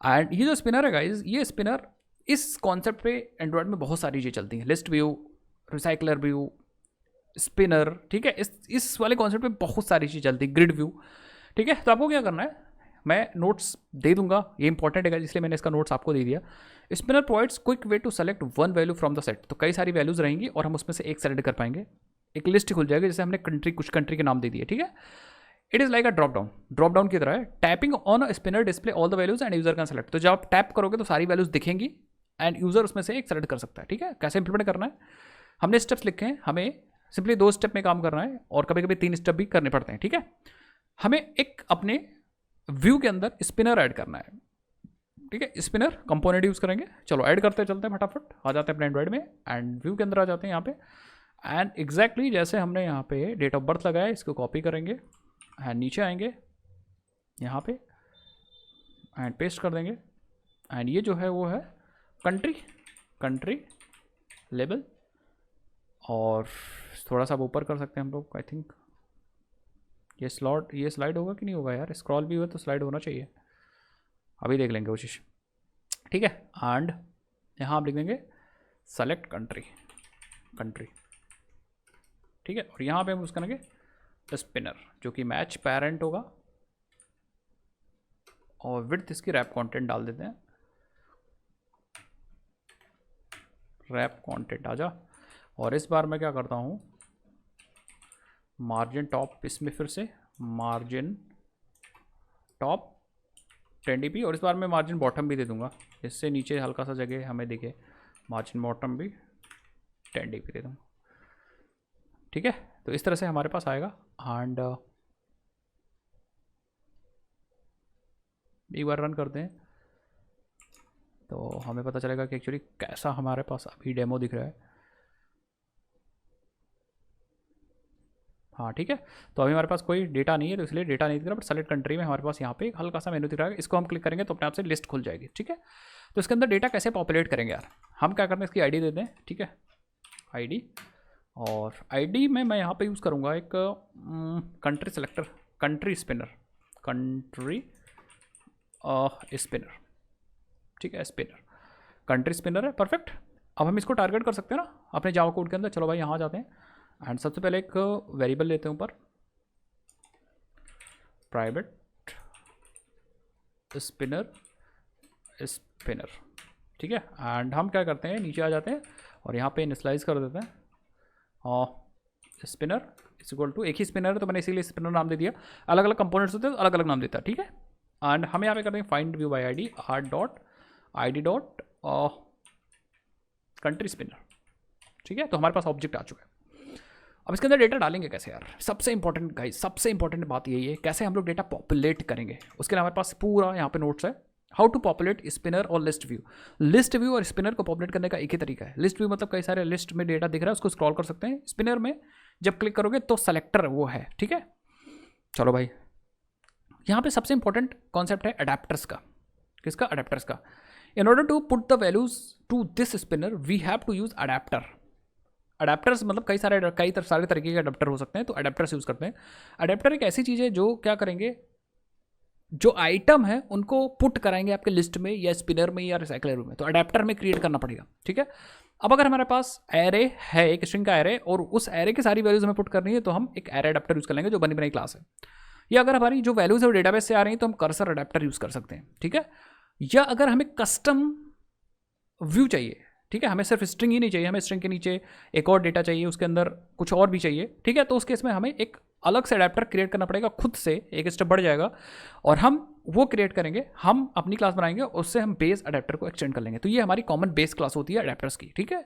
एंड ये जो स्पिनर है गाइज, ये स्पिनर इस कॉन्सेप्ट पे एंड्रॉयड में बहुत सारी चीज़ें चलती हैं, list view, recycler view, spinner. ठीक है, इस वाले कॉन्सेप्ट पे बहुत सारी चीज़ चलती है, ग्रिड व्यू। ठीक है, तो आपको क्या करना है, मैं नोट्स दे दूंगा, ये इंपॉर्टेंट है इसलिए मैंने इसका नोट्स आपको दे दिया। Spinner provides quick way to select one value from the set. तो कई सारी वैल्यूज रहेंगी और हम उसमें से एक सेलेक्ट कर पाएंगे, एक लिस्ट खुल जाएगी, जैसे हमने कुछ कंट्री के नाम दे दिए। ठीक है, it is like a drop down की तरह है। Tapping on a spinner display all the values and user can select. तो जब आप टैप करोगे तो सारी वैल्यूज दिखेंगी एंड यूजर उसमें से एक सेलेक्ट कर सकता है। ठीक है, कैसे इंप्लीमेंट करना है, हमने स्टेप्स लिखे हैं, हमें सिंपली 2 स्टेप में काम करना है और कभी कभी 3 स्टेप भी करने पड़ते हैं। ठीक है, हमें एक अपने व्यू के अंदर स्पिनर ऐड करना है। ठीक है, स्पिनर कंपोनेंट यूज करेंगे। चलो ऐड करते चलते हैं, फटाफट आ जाते हैं अपने एंड्रॉइड में एंड व्यू के अंदर आ जाते हैं यहाँ पे। एंड एग्जैक्टली जैसे हमने यहाँ पे डेट ऑफ बर्थ लगाया, इसको कॉपी करेंगे एंड नीचे आएंगे यहाँ पे एंड पेस्ट कर देंगे। एंड ये जो है वो है कंट्री लेबल, और थोड़ा सा ऊपर कर सकते हैं हम लोग। आई थिंक ये स्लाइड होगा कि नहीं होगा यार, स्क्रॉल भी हुआ तो स्लाइड होना चाहिए, अभी देख लेंगे कोशिश। ठीक है, एंड यहाँ आप लिख देंगे सेलेक्ट कंट्री। ठीक है। और यहाँ पे हम यूज़ करेंगे स्पिनर जो कि मैच पेरेंट होगा, और विड्थ इसकी रैप कंटेंट डाल देते हैं, रैप कंटेंट आ जा। और इस बार मैं क्या करता हूँ, मार्जिन टॉप इसमें फिर से मार्जिन टॉप 10 dp, और इस बार मैं मार्जिन बॉटम भी दे दूंगा, इससे नीचे हल्का सा जगह हमें दिखे, मार्जिन बॉटम भी 10 dp दे दूँगा, ठीक है। तो इस तरह से हमारे पास आएगा। एंड एक बार रन करते हैं तो हमें पता चलेगा कि एक्चुअली कैसा हमारे पास अभी डेमो दिख रहा है। हाँ ठीक है, तो अभी हमारे पास कोई डेटा नहीं है, तो इसलिए डेटा नहीं दिख रहा, बट सेलेक्ट कंट्री में हमारे पास यहाँ पे एक हल्का सा मेनू दिख रहा है, इसको हम क्लिक करेंगे तो अपने आप से लिस्ट खुल जाएगी, ठीक है। तो इसके अंदर डेटा कैसे पॉपुलेट करेंगे यार, हम क्या करते हैं, इसकी आईडी देते हैं, ठीक है, आईडी। और आईडी में मैं यहाँ पे यूज़ करूँगा एक country selector, country spinner, country spinner, ठीक है, स्पिनर, कंट्री स्पिनर है, परफेक्ट। अब हम इसको टारगेट कर सकते हैं ना अपने जावा कोड के अंदर। चलो भाई यहाँ जाते हैं एंड सबसे पहले एक वेरिएबल लेते हैं ऊपर, प्राइवेट स्पिनर स्पिनर, ठीक है। एंड हम क्या करते हैं, नीचे आ जाते हैं और यहाँ पे इनिशियलाइज कर देते हैं, और स्पिनर इज इक्वल टू, एक ही स्पिनर है तो मैंने इसीलिए स्पिनर नाम दे दिया, अलग अलग कंपोनेंट्स होते हैं तो अलग अलग नाम देता है, ठीक है। एंड हम यहाँ पे करते हैं find view by ID, R dot I D dot country spinner, ठीक है। तो हमारे पास ऑब्जेक्ट आ चुका है। अब इसके अंदर डेटा डालेंगे कैसे यार, सबसे इंपॉर्टेंट गाइस, सबसे इंपॉर्टेंट बात यही है कैसे हम लोग डेटा पॉपुलेट करेंगे। उसके लिए हमारे पास पूरा यहाँ पे नोट्स है, हाउ टू पॉपुलेट स्पिनर और लिस्ट व्यू। लिस्ट व्यू और स्पिनर को पॉपुलेट करने का एक ही तरीका है। लिस्ट व्यू मतलब कई सारे लिस्ट में डेटा दिख रहा है, उसको स्क्रॉल कर सकते हैं। स्पिनर में जब क्लिक करोगे तो सेलेक्टर वो है, ठीक है। चलो भाई, यहाँ पे सबसे इंपॉर्टेंट कॉन्सेप्ट है अडेप्टर्स का। किसका? अडेप्टर्स का। In order to put the values to this spinner we have to use adapter. Adapters मतलब कई सारे तरीके के अडेप्टर हो सकते हैं, तो अडेप्टर्स यूज़ करते हैं। अडेप्टर एक ऐसी चीज़ है जो क्या करेंगे, जो आइटम है उनको पुट कराएंगे आपके लिस्ट में या स्पिनर में या रिसाइकलर में, तो अडेप्टर में क्रिएट करना पड़ेगा, ठीक है। अब अगर हमारे पास एरे है, एक स्ट्रिंग का एरे, और उस एरे की सारी वैल्यूज हमें पुट करनी है, तो हम एक एरे अडेप्टर यूज़ कर लेंगे जो बनी बनाई क्लास है। या अगर हमारी जो वैल्यूज है वो डेटाबेस से आ रही हैं तो हम कर्सर अडेप्टर यूज़ कर सकते हैं, ठीक है। या अगर हमें कस्टम व्यू चाहिए, ठीक है, हमें सिर्फ स्ट्रिंग ही नहीं चाहिए, हमें स्ट्रिंग के नीचे एक और डेटा चाहिए, उसके अंदर कुछ और भी चाहिए, ठीक है, तो उस केस में हमें एक अलग से अडेप्टर क्रिएट करना पड़ेगा, खुद से एक स्टेप बढ़ जाएगा, और हम वो क्रिएट करेंगे, हम अपनी क्लास बनाएंगे, उससे हम बेस अडेप्टर को एक्सटेंड कर लेंगे। तो ये हमारी कॉमन बेस क्लास होती है अडेप्टर्स की, ठीक है।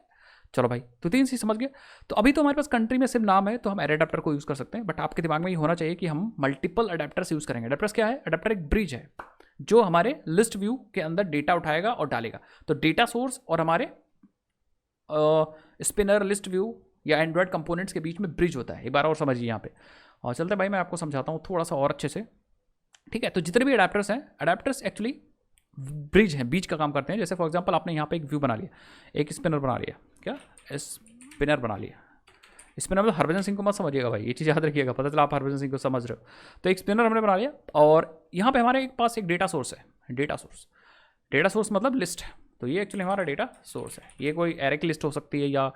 चलो भाई, तो 3 चीज समझ गए। तो अभी तो हमारे पास कंट्री में सिर्फ नाम है तो हम एरे अडेप्टर को यूज़ कर सकते हैं, बट आपके दिमाग में ये होना चाहिए कि हम मल्टीपल अडेप्टर्स यूज़ करेंगे। अडेप्टर्स क्या है? अडेप्टर एक ब्रिज है जो हमारे लिस्ट व्यू के अंदर डेटा उठाएगा और डालेगा। तो डेटा सोर्स और हमारे स्पिनर, लिस्ट व्यू या एंड्रॉयड कंपोनेंट्स के बीच में ब्रिज होता है। एक बार और समझिए यहाँ पे, और चलते भाई मैं आपको समझाता हूँ थोड़ा सा और अच्छे से, ठीक है। तो जितने भी अडेप्टर्स हैं, अडेप्टर्स एक्चुअली ब्रिज हैं, बीच का काम करते हैं। जैसे फॉर एग्जांपल आपने यहाँ पे एक व्यू बना लिया, एक स्पिनर बना लिया, क्या स्पिनर बना लिया। स्पिनर मतलब हरभजन सिंह को मत समझिएगा भाई, ये चीज़ याद रखिएगा, पता चला आप हरभजन सिंह को समझ रहे हो। तो एक स्पिनर हमने बना लिया, और यहाँ पे हमारे पास एक डेटा सोर्स है। डेटा सोर्स मतलब लिस्ट है, तो ये एक्चुअली हमारा डेटा सोर्स है। ये कोई एरे की लिस्ट हो सकती है या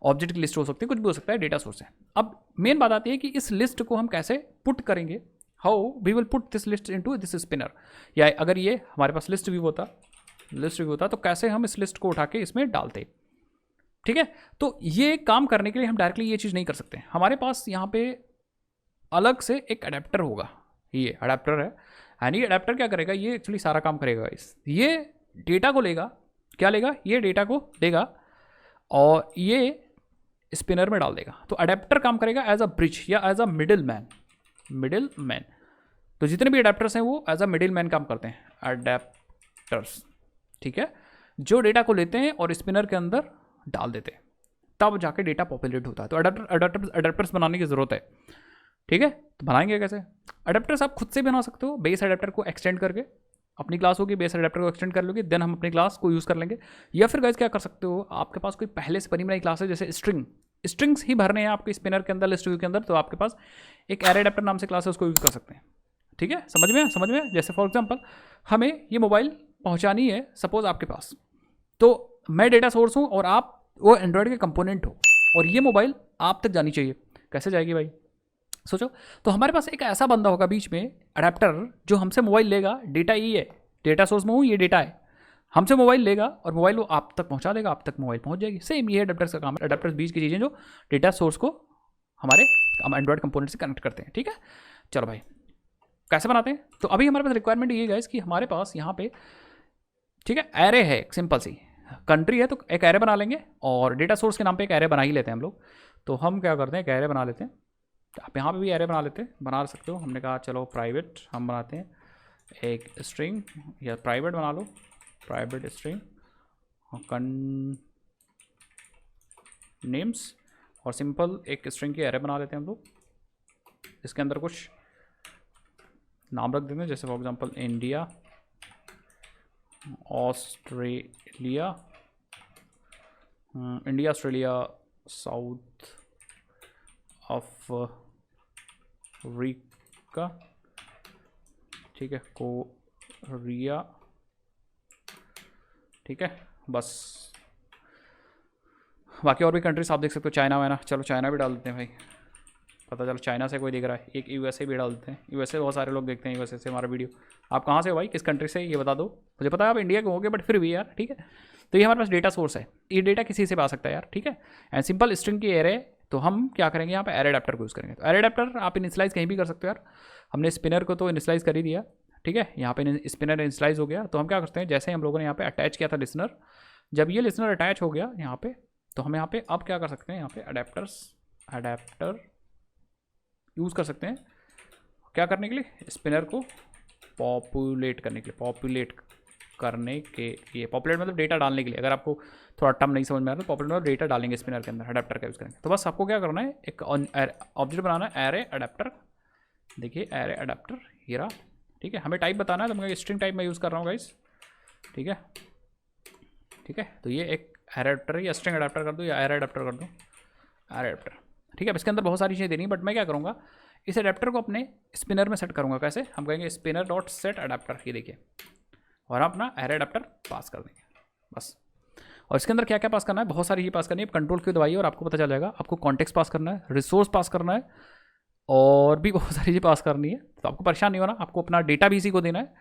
ऑब्जेक्ट की लिस्ट हो सकती है, कुछ भी हो सकता है, डेटा सोर्स है। अब मेन बात आती है कि इस लिस्ट को हम कैसे पुट करेंगे, how we will put this list into this spinner. या अगर ये हमारे पास लिस्ट व्यू होता तो कैसे हम इस लिस्ट को उठा के इसमें डालते, ठीक है। तो ये काम करने के लिए हम डायरेक्टली ये चीज़ नहीं कर सकते, हमारे पास यहाँ पे अलग से एक अडेप्टर होगा। ये अडेप्टर है, एंड ये अडेप्टर क्या करेगा, ये एक्चुअली सारा काम करेगा। ये डेटा को लेगा, क्या लेगा, ये डेटा को देगा और ये स्पिनर में डाल देगा। तो अडेप्टर काम करेगा एज अ ब्रिज या एज अ मिडिल मैन। तो जितने भी अडेप्टर्स हैं वो एज अ मिडिल मैन काम करते हैं, अडेप्टर्स, ठीक है, जो डेटा को लेते हैं और स्पिनर के अंदर डाल देते हैं, तब जाके डेटा पॉपुलेट होता है। तो अडेप्टर्स बनाने की ज़रूरत है, ठीक है। तो बनाएंगे कैसे? अडेप्टर्स आप खुद से बना सकते हो, बेस अडेप्टर को एक्सटेंड करके। अपनी क्लास होगी, बेस अडेप्टर को एक्सटेंड कर लोगे, देन हम अपनी क्लास को यूज़ कर लेंगे। या फिर गाइस क्या कर सकते हो, आपके पास कोई पहले से बनी बनाई क्लास है, जैसे स्ट्रिंग्स ही भरने हैं आपके स्पिनर के अंदर, लिस्ट व्यू के अंदर, तो आपके पास एक एरे अडेप्टर नाम से क्लास है, उसको यूज़ कर सकते हैं, ठीक है। समझ में? जैसे फॉर एग्जाम्पल हमें ये मोबाइल पहुँचानी है सपोज आपके पास, तो मैं डेटा सोर्स हूँ और आप वो एंड्रॉयड के कंपोनेंट हो, और ये मोबाइल आप तक जानी चाहिए। कैसे जाएगी भाई, सोचो। तो हमारे पास एक ऐसा बंदा होगा बीच में, अडेप्टर, जो हमसे मोबाइल लेगा, डेटा ही है, डेटा सोर्स में हूँ, ये डेटा है, हमसे मोबाइल लेगा और मोबाइल वो आप तक पहुंचा देगा, आप तक मोबाइल पहुंच जाएगी। सेम ये अडेप्टर्स का काम है, अडेप्टर्स बीच की चीज़ें जो डेटा सोर्स को हमारे एंड्रॉइड कंपोनेंट से कनेक्ट करते हैं, ठीक है। चलो भाई कैसे बनाते हैं, तो अभी हमारे पास रिक्वायरमेंट ये गाइस कि हमारे पास यहाँ पे, ठीक है, एरे है, सिंपल सी कंट्री है, तो एक एरे बना लेंगे और डेटा सोर्स के नाम पे एक एरे बना ही लेते हैं हम लोग। तो हम क्या करते हैं, एक एरे बना लेते हैं, आप यहाँ पे भी एरे बना लेते हैं, बना सकते हो। हमने कहा चलो प्राइवेट हम बनाते हैं एक स्ट्रिंग, या प्राइवेट बना लो, प्राइवेट स्ट्रिंग नेम्स, और सिंपल एक स्ट्रिंग की एरे बना लेते हैं हम लोग। इसके अंदर कुछ नाम रख देते हैं, जैसे for example India, Australia, India, Australia, south Africa, ठीक है, कोरिया, ठीक है, बस। बाकी और भी कंट्रीज आप देख सकते हो, चाइना वाइना, चलो चाइना भी डाल देते हैं भाई, पता चलो चाइना से कोई दिख रहा है। एक यूएसए भी डाल देते हैं, यूएसए बहुत सारे लोग देखते हैं यूएसए से हमारा वीडियो। आप कहाँ से हो भाई, किस कंट्री से, ये बता दो। मुझे पता है आप इंडिया के होगे, बट फिर भी यार, ठीक है। तो ये हमारे पास डेटा सोर्स है, ये डेटा किसी से भी आ सकता है यार, ठीक है। एंड सिंपल स्ट्रिंग की एरे, तो हम क्या करेंगे यहाँ पे एरे अडेप्टर को यूज़ करेंगे। तो एरे अडेप्टर आप इनिशियलाइज कहीं भी कर सकते हो यार, हमने स्पिनर को तो इनिशियलाइज कर ही दिया, ठीक है। यहाँ पे स्पिनर इनिशियलाइज हो गया, तो हम क्या करते हैं, जैसे हम लोगों ने यहाँ पे अटैच किया था लिसनर, जब ये लिसनर अटैच हो गया यहाँ पे, तो हम यहाँ पे अब क्या कर सकते हैं, यहाँ पे अडेप्टर यूज़ कर सकते हैं। क्या करने के लिए, स्पिनर को पॉपुलेट करने के लिए, पॉपुलेट मतलब डेटा डालने के लिए। अगर आपको थोड़ा टर्म नहीं समझ में आ रहा तो पॉपुलेट मतलब डेटा डालेंगे स्पिनर के अंदर, अडेप्टर का यूज़ करेंगे। तो बस आपको क्या करना है, एक ऑब्जेक्ट बनाना है, एरे अडेप्टर, देखिए एरे अडेप्टर ये रहा, ठीक है। हमें टाइप बताना है, तो मैं स्ट्रिंग टाइप में यूज़ कर रहा हूँ गाइस, ठीक है, ठीक है। तो ये एक एरे अडेप्टर या स्ट्रिंग अडेप्टर कर दो, या एरे अडेप्टर कर दो, एरे अडेप्टर, ठीक है। अब इसके अंदर बहुत सारी चीज़ें देनी, बट मैं क्या करूँगा, इस अडेप्टर को अपने स्पिनर में सेट करूँगा। कैसे, हम कहेंगे स्पिनर डॉट सेट अडेप्टर, ये देखिए, और हम अपना एरे अडेप्टर पास कर देंगे बस। और इसके अंदर क्या क्या पास करना है, बहुत सारी चीज़ पास करनी है, कंट्रोल की दबाइए और आपको पता चल जाएगा। आपको कॉन्टेक्स्ट पास करना है, रिसोर्स पास करना है, और भी बहुत सारी चीज़ें पास करनी है। तो आपको परेशान नहीं होना, आपको अपना डेटा भी इसी को देना है।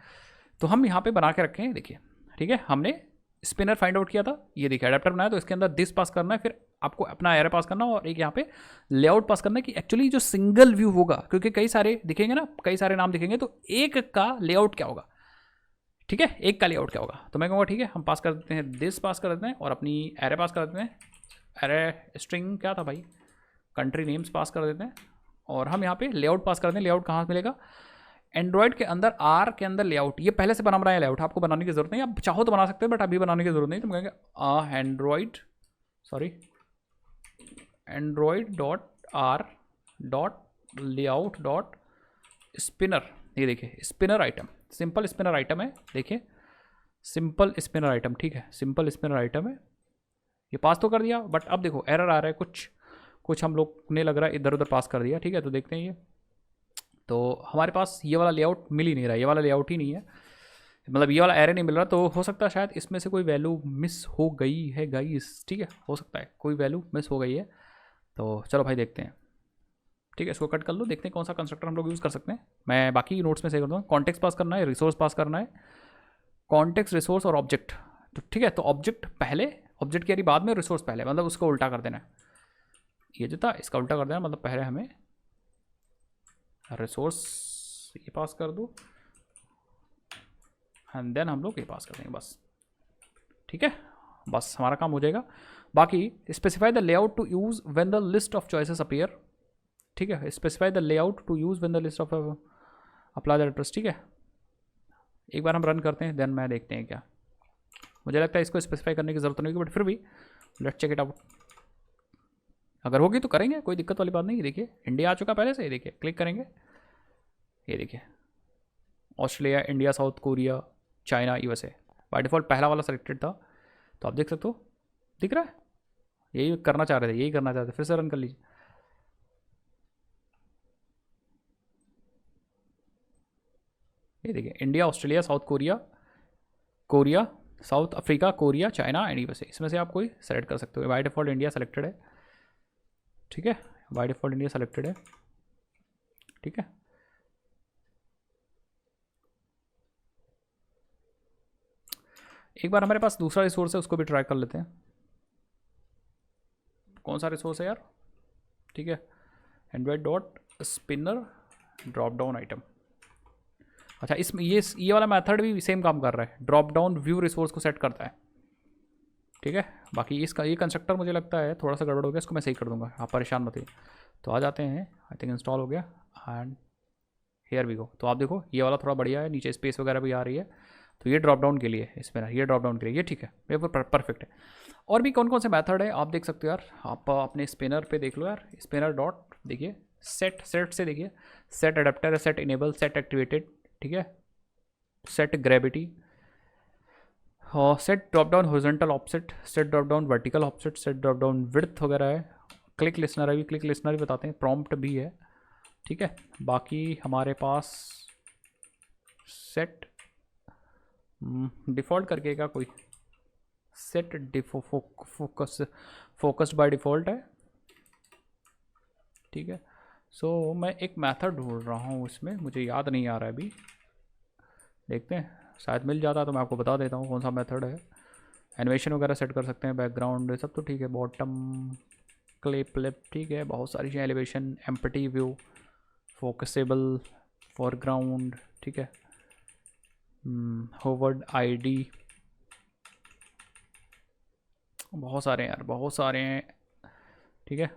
तो हम यहाँ पे बना के रखें, देखिए, ठीक है। हमने स्पिनर फाइंड आउट किया था, ये देखिए अडेप्टर बनाया, तो इसके अंदर दिस पास करना है, फिर आपको अपना एरे पास करना, और एक यहाँ पे लेआउट पास करना है कि एक्चुअली जो सिंगल व्यू होगा, क्योंकि कई सारे दिखेंगे ना, कई सारे नाम दिखेंगे, तो एक का लेआउट क्या होगा, ठीक है, एक का लेआउट क्या होगा। तो मैं कहूँगा ठीक है, हम पास कर देते हैं, दिस पास कर देते हैं, और अपनी एरे पास कर देते हैं, एरे स्ट्रिंग क्या था भाई, कंट्री नेम्स पास कर देते हैं, और हम यहाँ पे लेआउट पास कर दें। लेआउट कहाँ मिलेगा, एंड्रॉइड के अंदर आर के अंदर लेआउट, ये पहले से बना बनाया लेआउट, आपको बनाने की जरूरत नहीं, आप चाहो तो बना सकते हैं, बट अभी बनाने की जरूरत नहीं। तो हम कहेंगे Android dot R dot layout dot spinner, ये देखिए spinner item, simple spinner item है, देखिए सिंपल स्पिनर आइटम, ठीक है, सिंपल स्पिनर आइटम है। ये पास तो कर दिया, बट अब देखो एरर आ रहा है, कुछ हम लोग ने लग रहा है इधर उधर पास कर दिया, ठीक है। तो देखते हैं ये, तो हमारे पास ये वाला लेआउट मिल ही नहीं रहा, ये वाला लेआउट ही नहीं है, मतलब ये वाला एरे नहीं मिल रहा। तो हो सकता है शायद इसमें से कोई वैल्यू मिस हो गई है गाइस, ठीक है, हो सकता है कोई वैल्यू मिस हो गई है। तो चलो भाई देखते हैं, ठीक है, इसको कट कर लो, देखते हैं कौन सा कंस्ट्रक्टर हम लोग यूज़ कर सकते हैं। मैं बाकी नोट्स में से कर दूँगा, कॉन्टेक्स्ट पास करना है, रिसोर्स पास करना है, कॉन्टेक्स्ट, रिसोर्स और ऑब्जेक्ट। तो ठीक है, तो ऑब्जेक्ट पहले, ऑब्जेक्ट की यारी बाद में, रिसोर्स पहले, मतलब उसको उल्टा कर देना है, ये जो था इसका उल्टा कर देना, मतलब पहले हमें रिसोर्स ये पास कर दो, एंड देन हम लोग ये पास कर देंगे बस, ठीक है, बस हमारा काम हो जाएगा। बाकी specify the layout to use when the list of choices appear, ठीक है, specify the layout to use when the list of apply the address, ठीक है। एक बार हम रन करते हैं, देन मैं देखते हैं क्या, मुझे लगता है इसको स्पेसिफाई करने की जरूरत नहीं होगी, बट फिर भी लेट्स चेक इट आउट, अगर होगी तो करेंगे, कोई दिक्कत वाली बात नहीं। देखिए इंडिया आ चुका पहले से, ये देखिए क्लिक करेंगे, ये देखिए Australia, India, south Korea, China, USA, by default पहला वाला सेलेक्टेड था, तो आप देख सकते हो, दिख रहा है, यही करना चाह रहे थे, यही करना चाहते थे, फिर से रन कर लीजिए, ये देखिए India, Australia, south Korea, south Africa, Korea, China and USA, इसमें से आप कोई सेलेक्ट कर सकते हो। बाय डिफॉल्ट इंडिया सेलेक्टेड है, ठीक है, बाय डिफ़ॉल्ट इंडिया सेलेक्टेड है, ठीक है। एक बार हमारे पास दूसरा रिसोर्स है, उसको भी ट्राई कर लेते हैं। कौन सा रिसोर्स है यार? ठीक है, Android dot spinner drop down item. अच्छा, इसमें ये वाला मेथड भी सेम काम कर रहा है, ड्रॉप डाउन व्यू रिसोर्स को सेट करता है, ठीक है। बाकी इसका ये कंस्ट्रक्टर मुझे लगता है थोड़ा सा गड़बड़ हो गया, इसको मैं सही कर दूंगा, आप परेशान मत होइए। तो आ जाते हैं, आई थिंक इंस्टॉल हो गया एंड हेयर वी गो। तो आप देखो ये वाला थोड़ा बढ़िया है, नीचे स्पेस वगैरह भी आ रही है, तो ये ड्रॉप डाउन के लिए स्पिनर, ये ड्रॉप डाउन के लिए ये ठीक है, ये परफेक्ट है। और भी कौन कौन से मेथड है आप देख सकते हो यार, आप अपने स्पिनर पे देख लो यार, स्पिनर डॉट देखिए, सेट से देखिए, सेट अडेप्टर है, सेट इनेबल, सेट एक्टिवेटेड, ठीक है, set gravity, set drop down horizontal offset, set drop down vertical offset, set drop down width वगैरह है, क्लिक लिसनर है, क्लिक लिसनर भी बताते हैं, प्रॉम्प्ट भी है, ठीक है। बाकी हमारे पास सेट डिफ़ॉल्ट करके का कोई सेट फोकस्ड बाय डिफ़ॉल्ट है, ठीक है। सो मैं एक मेथड ढूंढ रहा हूँ इसमें, मुझे याद नहीं आ रहा है अभी, देखते हैं शायद मिल जाता तो मैं आपको बता देता हूँ कौन सा मेथड है। एनिमेशन वगैरह सेट कर सकते हैं, बैकग्राउंड सब तो ठीक है, बॉटम क्लिप लिप ठीक है, बहुत सारी चीज़ें, एलिवेशन, एम्प्टी व्यू, फोकसेबल, फॉरग्राउंड, ठीक है, होवर्ड आईडी, बहुत सारे हैं यार, बहुत सारे हैं, ठीक है।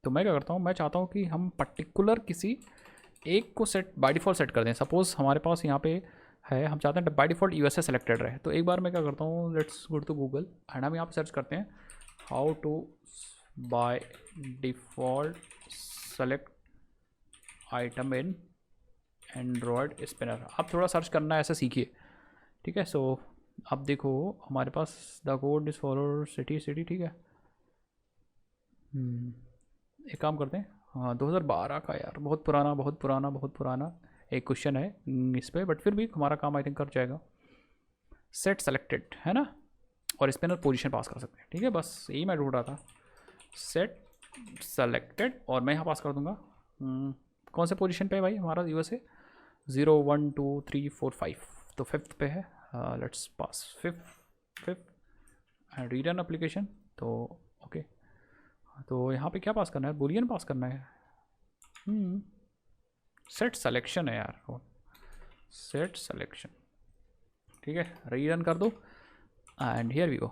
तो मैं क्या करता हूँ, मैं चाहता हूँ कि हम पर्टिकुलर किसी एक को सेट बाय डिफ़ॉल्ट सेट कर दें। सपोज़ हमारे पास यहाँ पे है, हम चाहते हैं बाय डिफ़ॉल्ट यूएसए सेलेक्टेड रहे, तो एक बार मैं क्या करता हूँ, let's go to Google and हम यहाँ पे सर्च करते हैं how to by default select item in Android spinner. आप थोड़ा सर्च करना है, ऐसा सीखिए, ठीक है। सो अब देखो हमारे पास the code is for city, ठीक है। एक काम करते हैं, हाँ 2012 का यार, बहुत पुराना बहुत पुराना बहुत पुराना एक क्वेश्चन है इस पर, बट फिर भी हमारा काम आई थिंक कर जाएगा। सेट सेलेक्टेड है ना, और स्पिनर पोजीशन पास कर सकते हैं, ठीक है, बस यही मैं ढूंढ रहा था, सेट सेलेक्टेड, और मैं यहाँ पास कर दूंगा कौन से पोजीशन पे है भाई हमारा यूएसए, 0 1 2 3 4 5, तो फिफ्थ पे है, let's pass fifth and रीडन application, तो ओके। तो यहाँ पे क्या पास करना है, बुलियन पास करना है, सेट सेलेक्शन है यार, सेट सेलेक्शन, ठीक है, रीरन कर दो एंड हियर वी गो।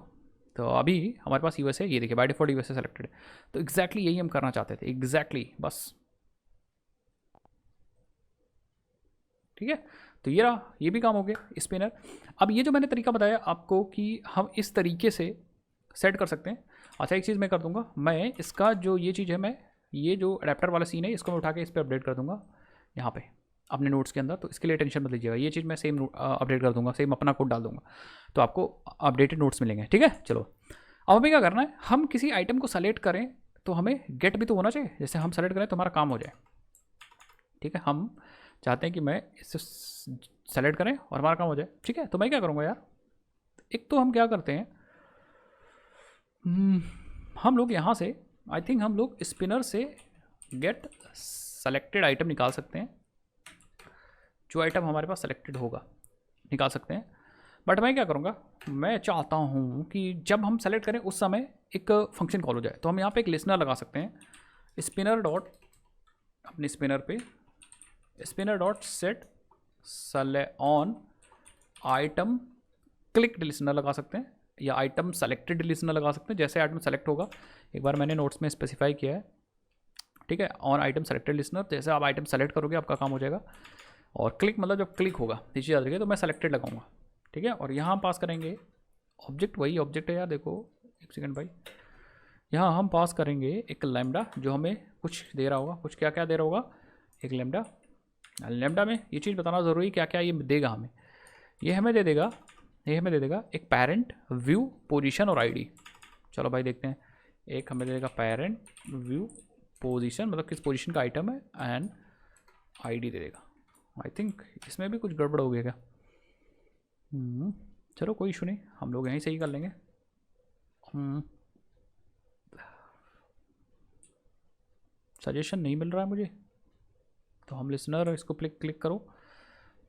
तो अभी हमारे पास यूएसए, ये देखिए बाय डिफॉल्ट यूएसए सेलेक्टेड है, तो एग्जैक्टली यही हम करना चाहते थे, एग्जैक्टली बस, ठीक है। तो ये रहा, ये भी काम हो गया स्पिनर। अब ये जो मैंने तरीका बताया आपको कि हम इस तरीके से सेट कर सकते हैं। अच्छा एक चीज़ मैं कर दूंगा, मैं इसका जो ये चीज़ है, मैं ये जो अडेप्टर वाला सीन है इसको मैं उठा के इस पर अपडेट कर दूंगा यहाँ पे अपने नोट्स के अंदर, तो इसके लिए टेंशन मत लीजिएगा, ये चीज़ मैं सेम अपडेट कर दूंगा, सेम अपना कोड डाल दूंगा, तो आपको अपडेटेड नोट्स मिलेंगे, ठीक है। चलो अब हमें क्या करना है, हम किसी आइटम को सेलेक्ट करें तो हमें गेट भी तो होना चाहिए, जैसे हम सेलेक्ट करें तो हमारा काम हो जाए, ठीक है। हम चाहते हैं कि मैं इसे सेलेक्ट करें और हमारा काम हो जाए, ठीक है। तो मैं क्या करूँगा यार, एक तो हम क्या करते हैं, हम लोग यहाँ से आई थिंक हम लोग स्पिनर से गेट सेलेक्टेड आइटम निकाल सकते हैं, जो आइटम हमारे पास सेलेक्टेड होगा निकाल सकते हैं। बट मैं क्या करूँगा, मैं चाहता हूँ कि जब हम सेलेक्ट करें उस समय एक फंक्शन कॉल हो जाए, तो हम यहाँ पे एक लिसनर लगा सकते हैं, स्पिनर डॉट अपने स्पिनर पे spinner dot set on item clicked listener लगा सकते हैं, या आइटम सेलेक्टेड लिसनर लगा सकते हैं, जैसे आइटम सेलेक्ट होगा, एक बार मैंने नोट्स में स्पेसिफाई किया है, ठीक है, ऑन आइटम सेलेक्टेड लिसनर, जैसे आप आइटम सेलेक्ट करोगे आपका काम हो जाएगा, और क्लिक मतलब जब क्लिक होगा नीचे याद रखिए, तो मैं सेलेक्टेड लगाऊंगा, ठीक है। और यहाँ पास करेंगे ऑब्जेक्ट, वही ऑब्जेक्ट है यार, देखो एक सेकंड भाई, यहाँ हम पास करेंगे एक लैम्डा जो हमें कुछ दे रहा होगा, कुछ क्या क्या दे रहा होगा, एक लैम्डा, लैम्डा में ये चीज़ बताना ज़रूरी, क्या क्या ये देगा हमें, ये हमें दे देगा, ये हमें दे देगा एक पेरेंट, व्यू, पोजीशन और आईडी। चलो भाई देखते हैं, एक हमें दे देगा पेरेंट, व्यू, पोजीशन मतलब किस पोजीशन का आइटम है, एंड आईडी दे देगा। आई थिंक इसमें भी कुछ गड़बड़ हो गया क्या, चलो कोई इशू नहीं, हम लोग यहीं सही कर लेंगे। सजेशन नहीं मिल रहा है मुझे, तो हम लिसनर इसको क्लिक करो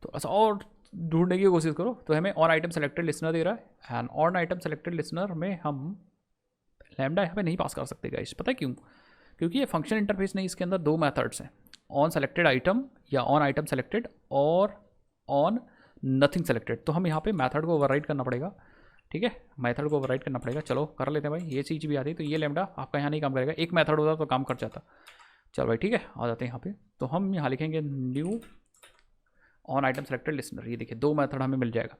तो ऐसा और ढूंढने की कोशिश करो, तो हमें ऑन आइटम सेलेक्टेड लिसनर दे रहा है। And on item selected listener में हम लैम्डा यहाँ पे नहीं पास कर सकते गाइस, पता है क्यों? क्योंकि ये फंक्शन इंटरफेस नहीं, इसके अंदर दो मेथड्स हैं, ऑन सेलेक्टेड आइटम या ऑन आइटम सेलेक्टेड और ऑन नथिंग सेलेक्टेड। तो हम यहाँ पे मेथड को ओवरराइड करना पड़ेगा, ठीक है, मेथड को ओवरराइड करना पड़ेगा। चलो कर लेते हैं भाई, ये चीज़ भी आती है। तो ये लैम्डा आपका यहाँ नहीं काम करेगा, एक मेथड होता तो काम कर जाता। चलो भाई ठीक है, आ जाते हैं यहाँ पे। तो हम यहाँ लिखेंगे new on item selected listener. ये देखिए 2 मेथड हमें मिल जाएगा,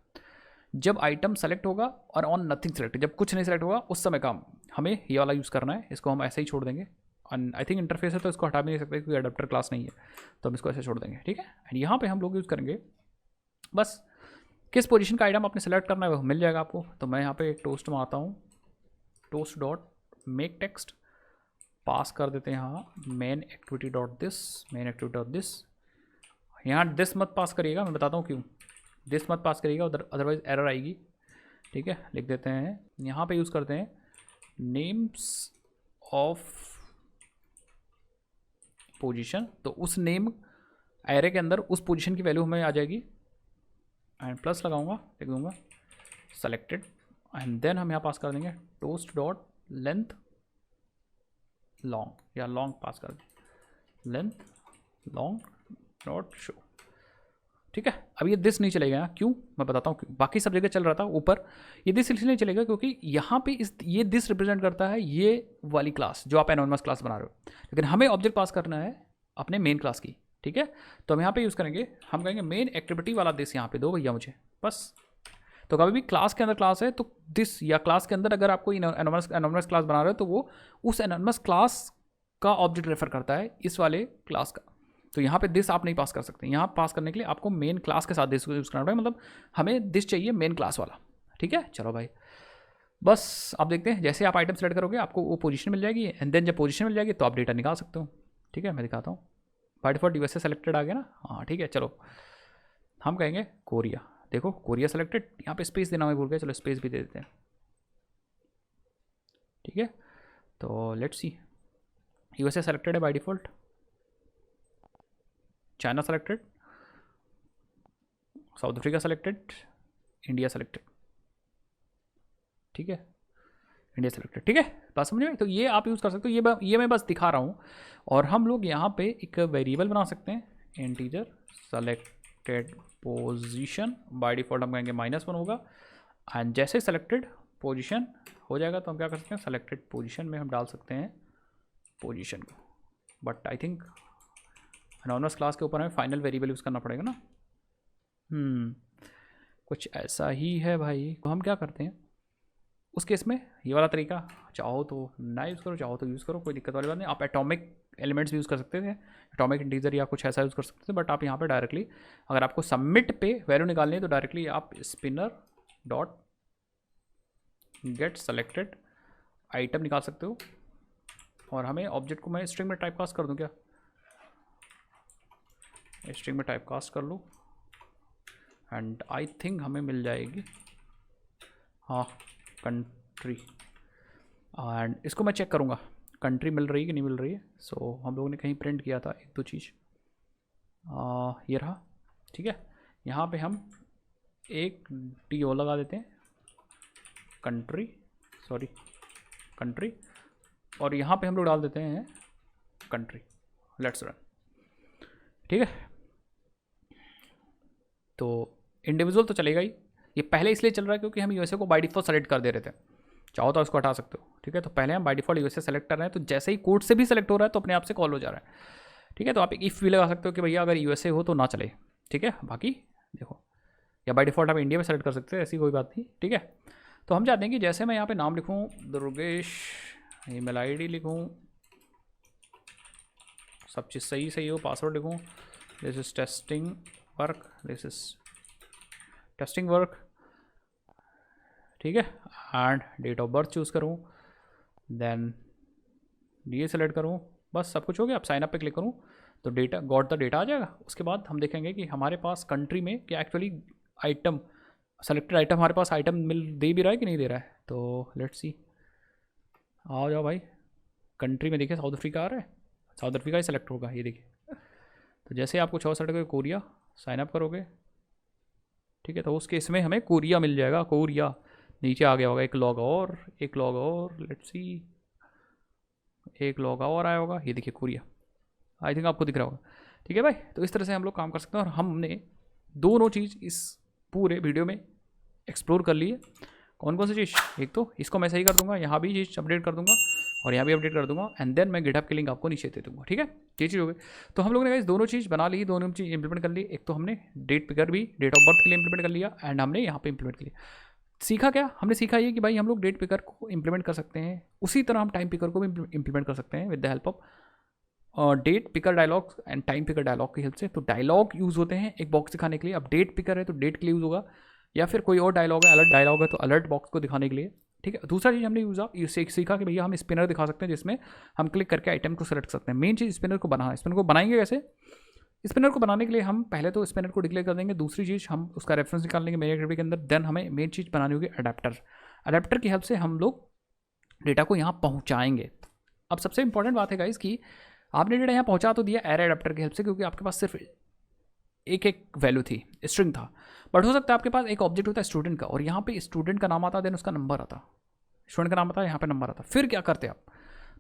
जब आइटम सेलेक्ट होगा और ऑन नथिंग सेलेक्ट, जब कुछ नहीं सेलेक्ट होगा उस समय काम हमें ये वाला यूज़ करना है। इसको हम ऐसे ही छोड़ देंगे, आई थिंक इंटरफेस है तो इसको हटा भी नहीं सकते क्योंकि अडेप्टर क्लास नहीं है, तो हम इसको ऐसे छोड़ देंगे, ठीक है। एंड यहाँ पे हम लोग यूज़ करेंगे बस किस पोजीशन का आइटम आपने सेलेक्ट करना है वो मिल जाएगा आपको। तो मैं यहाँ पे एक टोस्ट मारता हूँ, टोस्ट डॉट मेक टेक्स्ट, पास कर देते हैं यहाँ main activity dot this, main activity dot this. यहाँ दिस मत पास करिएगा, मैं बताता हूँ क्यों दिस मत पास करिएगा, उधर अदरवाइज एरर आएगी, ठीक है। लिख देते हैं यहाँ पे यूज़ करते हैं नेम्स ऑफ पोजीशन, तो उस नेम एरे के अंदर उस पोजीशन की वैल्यू हमें आ जाएगी। एंड प्लस लगाऊंगा, लिख दूंगा सेलेक्टेड, एंड देन हम यहाँ पास कर देंगे टोस्ट डॉट लेंथ लॉन्ग, या लॉन्ग पास कर दें, लेंथ लॉन्ग डॉट शो, ठीक है। अब ये दिस नहीं चलेगा, क्यों मैं बताता हूँ क्यों। बाकी सब जगह चल रहा था ऊपर, ये दिस इसलिए नहीं चलेगा क्योंकि यहाँ पे ये दिस रिप्रेजेंट करता है ये वाली क्लास जो आप एनोनिमस क्लास बना रहे हो, लेकिन हमें ऑब्जेक्ट पास करना है अपने मेन क्लास की, ठीक है। तो हम यहाँ पे यूज़ करेंगे, हम कहेंगे मेन एक्टिविटी वाला दिस यहाँ पे दो भैया मुझे बस। तो कभी भी क्लास के अंदर क्लास है तो दिस, या क्लास के अंदर अगर आप कोई एनोनिमस क्लास बना रहे हो तो वो उस एनोनिमस क्लास का ऑब्जेक्ट रेफर करता है इस वाले क्लास का। तो यहाँ पे दिस आप नहीं पास कर सकते, यहाँ पास करने के लिए आपको मेन क्लास के साथ दिस को यूज़ करना पड़ेगा, मतलब हमें दिस चाहिए मेन क्लास वाला, ठीक है। चलो भाई बस आप देखते हैं, जैसे आप आइटम सेलेक्ट करोगे आपको वो पोजीशन मिल जाएगी, एंड देन जब पोजीशन मिल जाएगी तो आप डेटा निकाल सकते हो, ठीक है। मैं दिखाता हूँ, बाय डिफॉल्ट यूएसए सेलेक्टेड आ गया ना, हाँ ठीक है। चलो हम कहेंगे कोरिया, देखो कोरिया सेलेक्टेड, यहाँ पे स्पेस देना मैं भूल गया, चलो स्पेस भी दे देते हैं, ठीक है। तो लेट्स सी, यूएसए सेलेक्टेड है by default, China selected, south Africa selected, India selected, ठीक है, इंडिया सेलेक्टेड, ठीक है। बात समझ में? तो ये आप यूज़ कर सकते हो, ये मैं बस दिखा रहा हूँ। और हम लोग यहाँ पे एक वेरिएबल बना सकते हैं, integer selected position, by default हम कहेंगे -1 होगा। एंड जैसे सेलेक्टेड पोजीशन हो जाएगा तो हम क्या कर सकते हैं, सेलेक्टेड पोजीशन में हम डाल सकते हैं पोजीशन को, but I think anonymous class के ऊपर हमें फाइनल वेरिएबल यूज़ करना पड़ेगा ना, कुछ ऐसा ही है भाई। तो हम क्या करते हैं उस केस में, ये वाला तरीका चाहो तो ना यूज़ करो, चाहो तो यूज़ करो, कोई दिक्कत वाली बात नहीं। आप एटॉमिक एलिमेंट्स भी यूज़ कर सकते थे, एटॉमिक इंटीजर या कुछ ऐसा यूज़ कर सकते थे, बट आप यहाँ पे डायरेक्टली अगर आपको सबमिट पे वैल्यू निकालनी है तो डायरेक्टली आप spinner dot get selected item निकाल सकते हो। और हमें ऑब्जेक्ट को मैं स्ट्रिंग में टाइप कास्ट कर दूँ क्या, स्ट्रिंग में टाइप कास्ट कर लूँ, एंड आई थिंक हमें मिल जाएगी हाँ कंट्री। एंड इसको मैं चेक करूँगा कंट्री मिल रही है कि नहीं मिल रही है। सो हम लोगों ने कहीं प्रिंट किया था एक दो चीज़, ये रहा, ठीक है। यहाँ पे हम एक टी ओ लगा देते हैं, कंट्री, सॉरी कंट्री, और यहाँ पे हम लोग डाल देते हैं कंट्री, लेट्स रन, ठीक है। तो इंडिविजुअल तो चलेगा ही, ये पहले इसलिए चल रहा है क्योंकि हम यूएसए को बाय डिफॉल्ट सेलेक्ट कर दे रहे थे, चाहो तो इसको हटा सकते हो, ठीक है। तो पहले हम बाय डिफॉल्ट यूएसए सेलेक्ट कर रहे हैं, तो जैसे ही कोड से भी सेलेक्ट हो रहा है तो अपने आप से कॉल हो जा रहा है, ठीक है। तो आप एक इफ़ भी लगा सकते हो कि भैया अगर यूएसए हो तो ना चले, ठीक है। बाकी देखो, या बाय डिफॉल्ट आप इंडिया में सेलेक्ट कर सकते हैं, ऐसी कोई बात नहीं, ठीक है। तो हम चाहते हैं कि जैसे मैं यहाँ पे नाम लिखूँ दुर्गेश, ईमेल आईडी लिखूँ, सब चीज़ सही हो, पासवर्ड लिखूँ, this is testing work, this is testing work, ठीक है। And date of birth choose करूँ, देन डीए सेलेक्ट करूँ, बस सब कुछ हो गया। अब साइन अप पे क्लिक करूँ तो डेटा गॉट द डेटा आ जाएगा। उसके बाद हम देखेंगे कि हमारे पास कंट्री में क्या एक्चुअली आइटम, सेलेक्टेड आइटम हमारे पास आइटम दे भी रहा है कि नहीं दे रहा है। तो लेट्स सी, आओ जाओ भाई, कंट्री में देखिए साउथ अफ्रीका आ रहा है, साउथ अफ्रीका ही सेलेक्ट होगा, ये देखिए। तो जैसे आपको 6 सेलेक्ट करके कोरिया साइन अप करोगे, ठीक है, तो उस केस में हमें कोरिया मिल जाएगा, कोरिया नीचे आ गया होगा। एक लॉग और, एक लॉग और, लेट्स सी, एक लॉग और आया होगा, ये देखिए कोरिया, आई थिंक आपको दिख रहा होगा। ठीक है भाई, तो इस तरह से हम लोग काम कर सकते हैं और हमने दोनों चीज़ इस पूरे वीडियो में एक्सप्लोर कर ली है। कौन कौन सी चीज़, एक तो इसको मैं सही कर दूंगा, यहाँ भी चीज़ अपडेट कर दूंगा और यहाँ भी अपडेट कर दूंगा, एंड देन मैं गिटहब की लिंक आपको नीचे दे दूंगा। ठीक है, ये चीज़ हो गई। तो हम लोगों ने इस दोनों चीज़ बना ली, दोनों चीज़ इंप्लीमेंट कर ली। एक तो हमने डेट पिकर भी डेट ऑफ बर्थ के लिए इंप्लीमेंट कर लिया, एंड हमने यहाँ पे इंप्लीमेंट कर लिया। सीखा क्या हमने, सीखा ये कि भाई हम लोग डेट पिकर को इंप्लीमेंट कर सकते हैं, उसी तरह हम टाइम पिकर को भी इंप्लीमेंट कर सकते हैं with the help of date picker dialog and time picker dialog की हेल्प से। तो डायलॉग यूज़ होते हैं एक बॉक्स दिखाने के लिए, अब डेट पिकर है तो डेट के लिए यूज़ होगा, या फिर कोई और डायलॉग है, अलर्ट डायलॉग है तो अलर्ट बॉक्स को दिखाने के लिए। ठीक है, दूसरा चीज़ हमने यूज़ सीखा कि भैया हम स्पिनर दिखा सकते हैं जिसमें हम क्लिक करके आइटम को सेलेक्ट कर सकते हैं। मेन चीज़ स्पिनर को बनाना है। स्पिनर को बनाएंगे कैसे, स्पिनर को बनाने के लिए हम पहले तो स्पिनर को डिक्लेयर कर देंगे, दूसरी चीज़ हम उसका रेफरेंस निकाल लेंगे मेन एक्टिविटी के अंदर, देन हमें मेन चीज़ बनानी होगी अडेप्टर। अडेप्टर की हेल्प से हम लोग डेटा को यहाँ पहुँचाएंगे। अब सबसे इंपॉर्टेंट बात है गाइस कि आपने डेटा यहाँ पहुँचा तो दिया एरे अडेप्टर की हेल्प से, क्योंकि आपके पास सिर्फ एक वैल्यू थी, स्ट्रिंग था, बट हो सकता है आपके पास एक ऑब्जेक्ट होता है स्टूडेंट का, और यहाँ पे स्टूडेंट का नाम आता, देन उसका नंबर आता, स्टूडेंट का नाम आता, यहाँ पे नंबर आता। फिर क्या करते आप,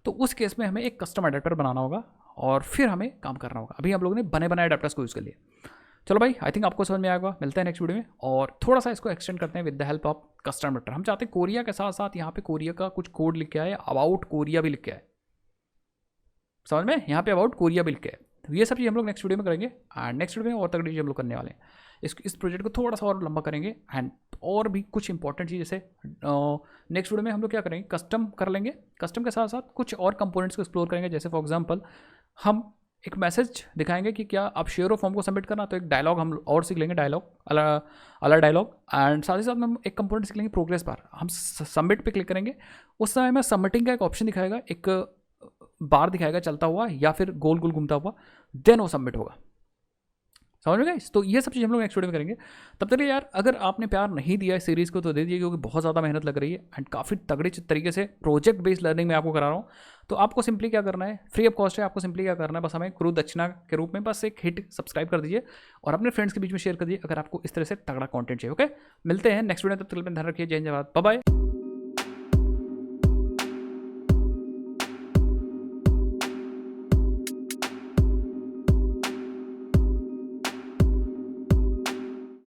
तो उस केस में हमें एक कस्टम अडेप्टर बनाना होगा और फिर हमें काम करना होगा। अभी हम लोगों ने बने बनाए अडेप्टर्स को यूज़ कर लिए। चलो भाई, आई थिंक आपको समझ में आएगा। मिलता है नेक्स्ट वीडियो में, और थोड़ा सा इसको एक्सटेंड करते हैं with the help of custom adapter. हम चाहते हैं कोरिया के साथ साथ यहाँ पे कोरिया का कुछ कोड लिख के आए, अबाउट कोरिया भी लिख के आए, समझ में, यहाँ पे अबाउट कोरिया भी लिख के आए। तो ये सब चीज़ हम लोग नेक्स्ट वीडियो में करेंगे, एंड नेक्स्ट वीडियो में और तगड़ी चीज़ हम लोग करने वाले हैं। इस प्रोजेक्ट को थोड़ा सा और लंबा करेंगे, एंड और भी कुछ इंपॉर्टेंट चीज़, जैसे नेक्स्ट वीडियो में हम लोग क्या करेंगे, कस्टम कर लेंगे, कस्टम के साथ साथ कुछ और कंपोनेंट्स को एक्सप्लोर करेंगे। जैसे फॉर एग्जांपल हम एक मैसेज दिखाएंगे कि क्या आप शेयर ऑफ फॉर्म को सबमिट करना, तो एक डायलॉग हम और सीख लेंगे, डायलॉग अलग डायलॉग, एंड साथ ही साथ हम एक कंपोनेंट सीख लेंगे प्रोग्रेस बार। हम सबमिट पे क्लिक करेंगे, उस समय में सबमिटिंग का एक ऑप्शन दिखाएगा, एक बार दिखाएगा चलता हुआ या फिर गोल गोल घूमता हुआ, देन वो सबमिट होगा। समझ में गाइस, तो ये सब चीज़ हम लोग नेक्स्ट वीडियो में करेंगे। तब तक यार, अगर आपने प्यार नहीं दिया इस सीरीज़ को तो दे दिए, क्योंकि बहुत ज़्यादा मेहनत लग रही है एंड काफ़ी तगड़े तरीके से प्रोजेक्ट बेस्ड लर्निंग में आपको करा रहा हूँ। तो आपको सिंपली क्या करना है, फ्री ऑफ कॉस्ट है, आपको सिंपली क्या करना है, बस हमें गुरु दक्षिणा के रूप में बस एक हिट सब्सक्राइब कर दीजिए और अपने फ्रेंड्स के बीच में शेयर कर दीजिए, अगर आपको इस तरह से तगड़ा कॉन्टेंट चाहिए। ओके, मिलते हैं नेक्स्ट वीडियो, तब तक ध्यान रखिए, जय हिंद, जय भारत, बाय बाय।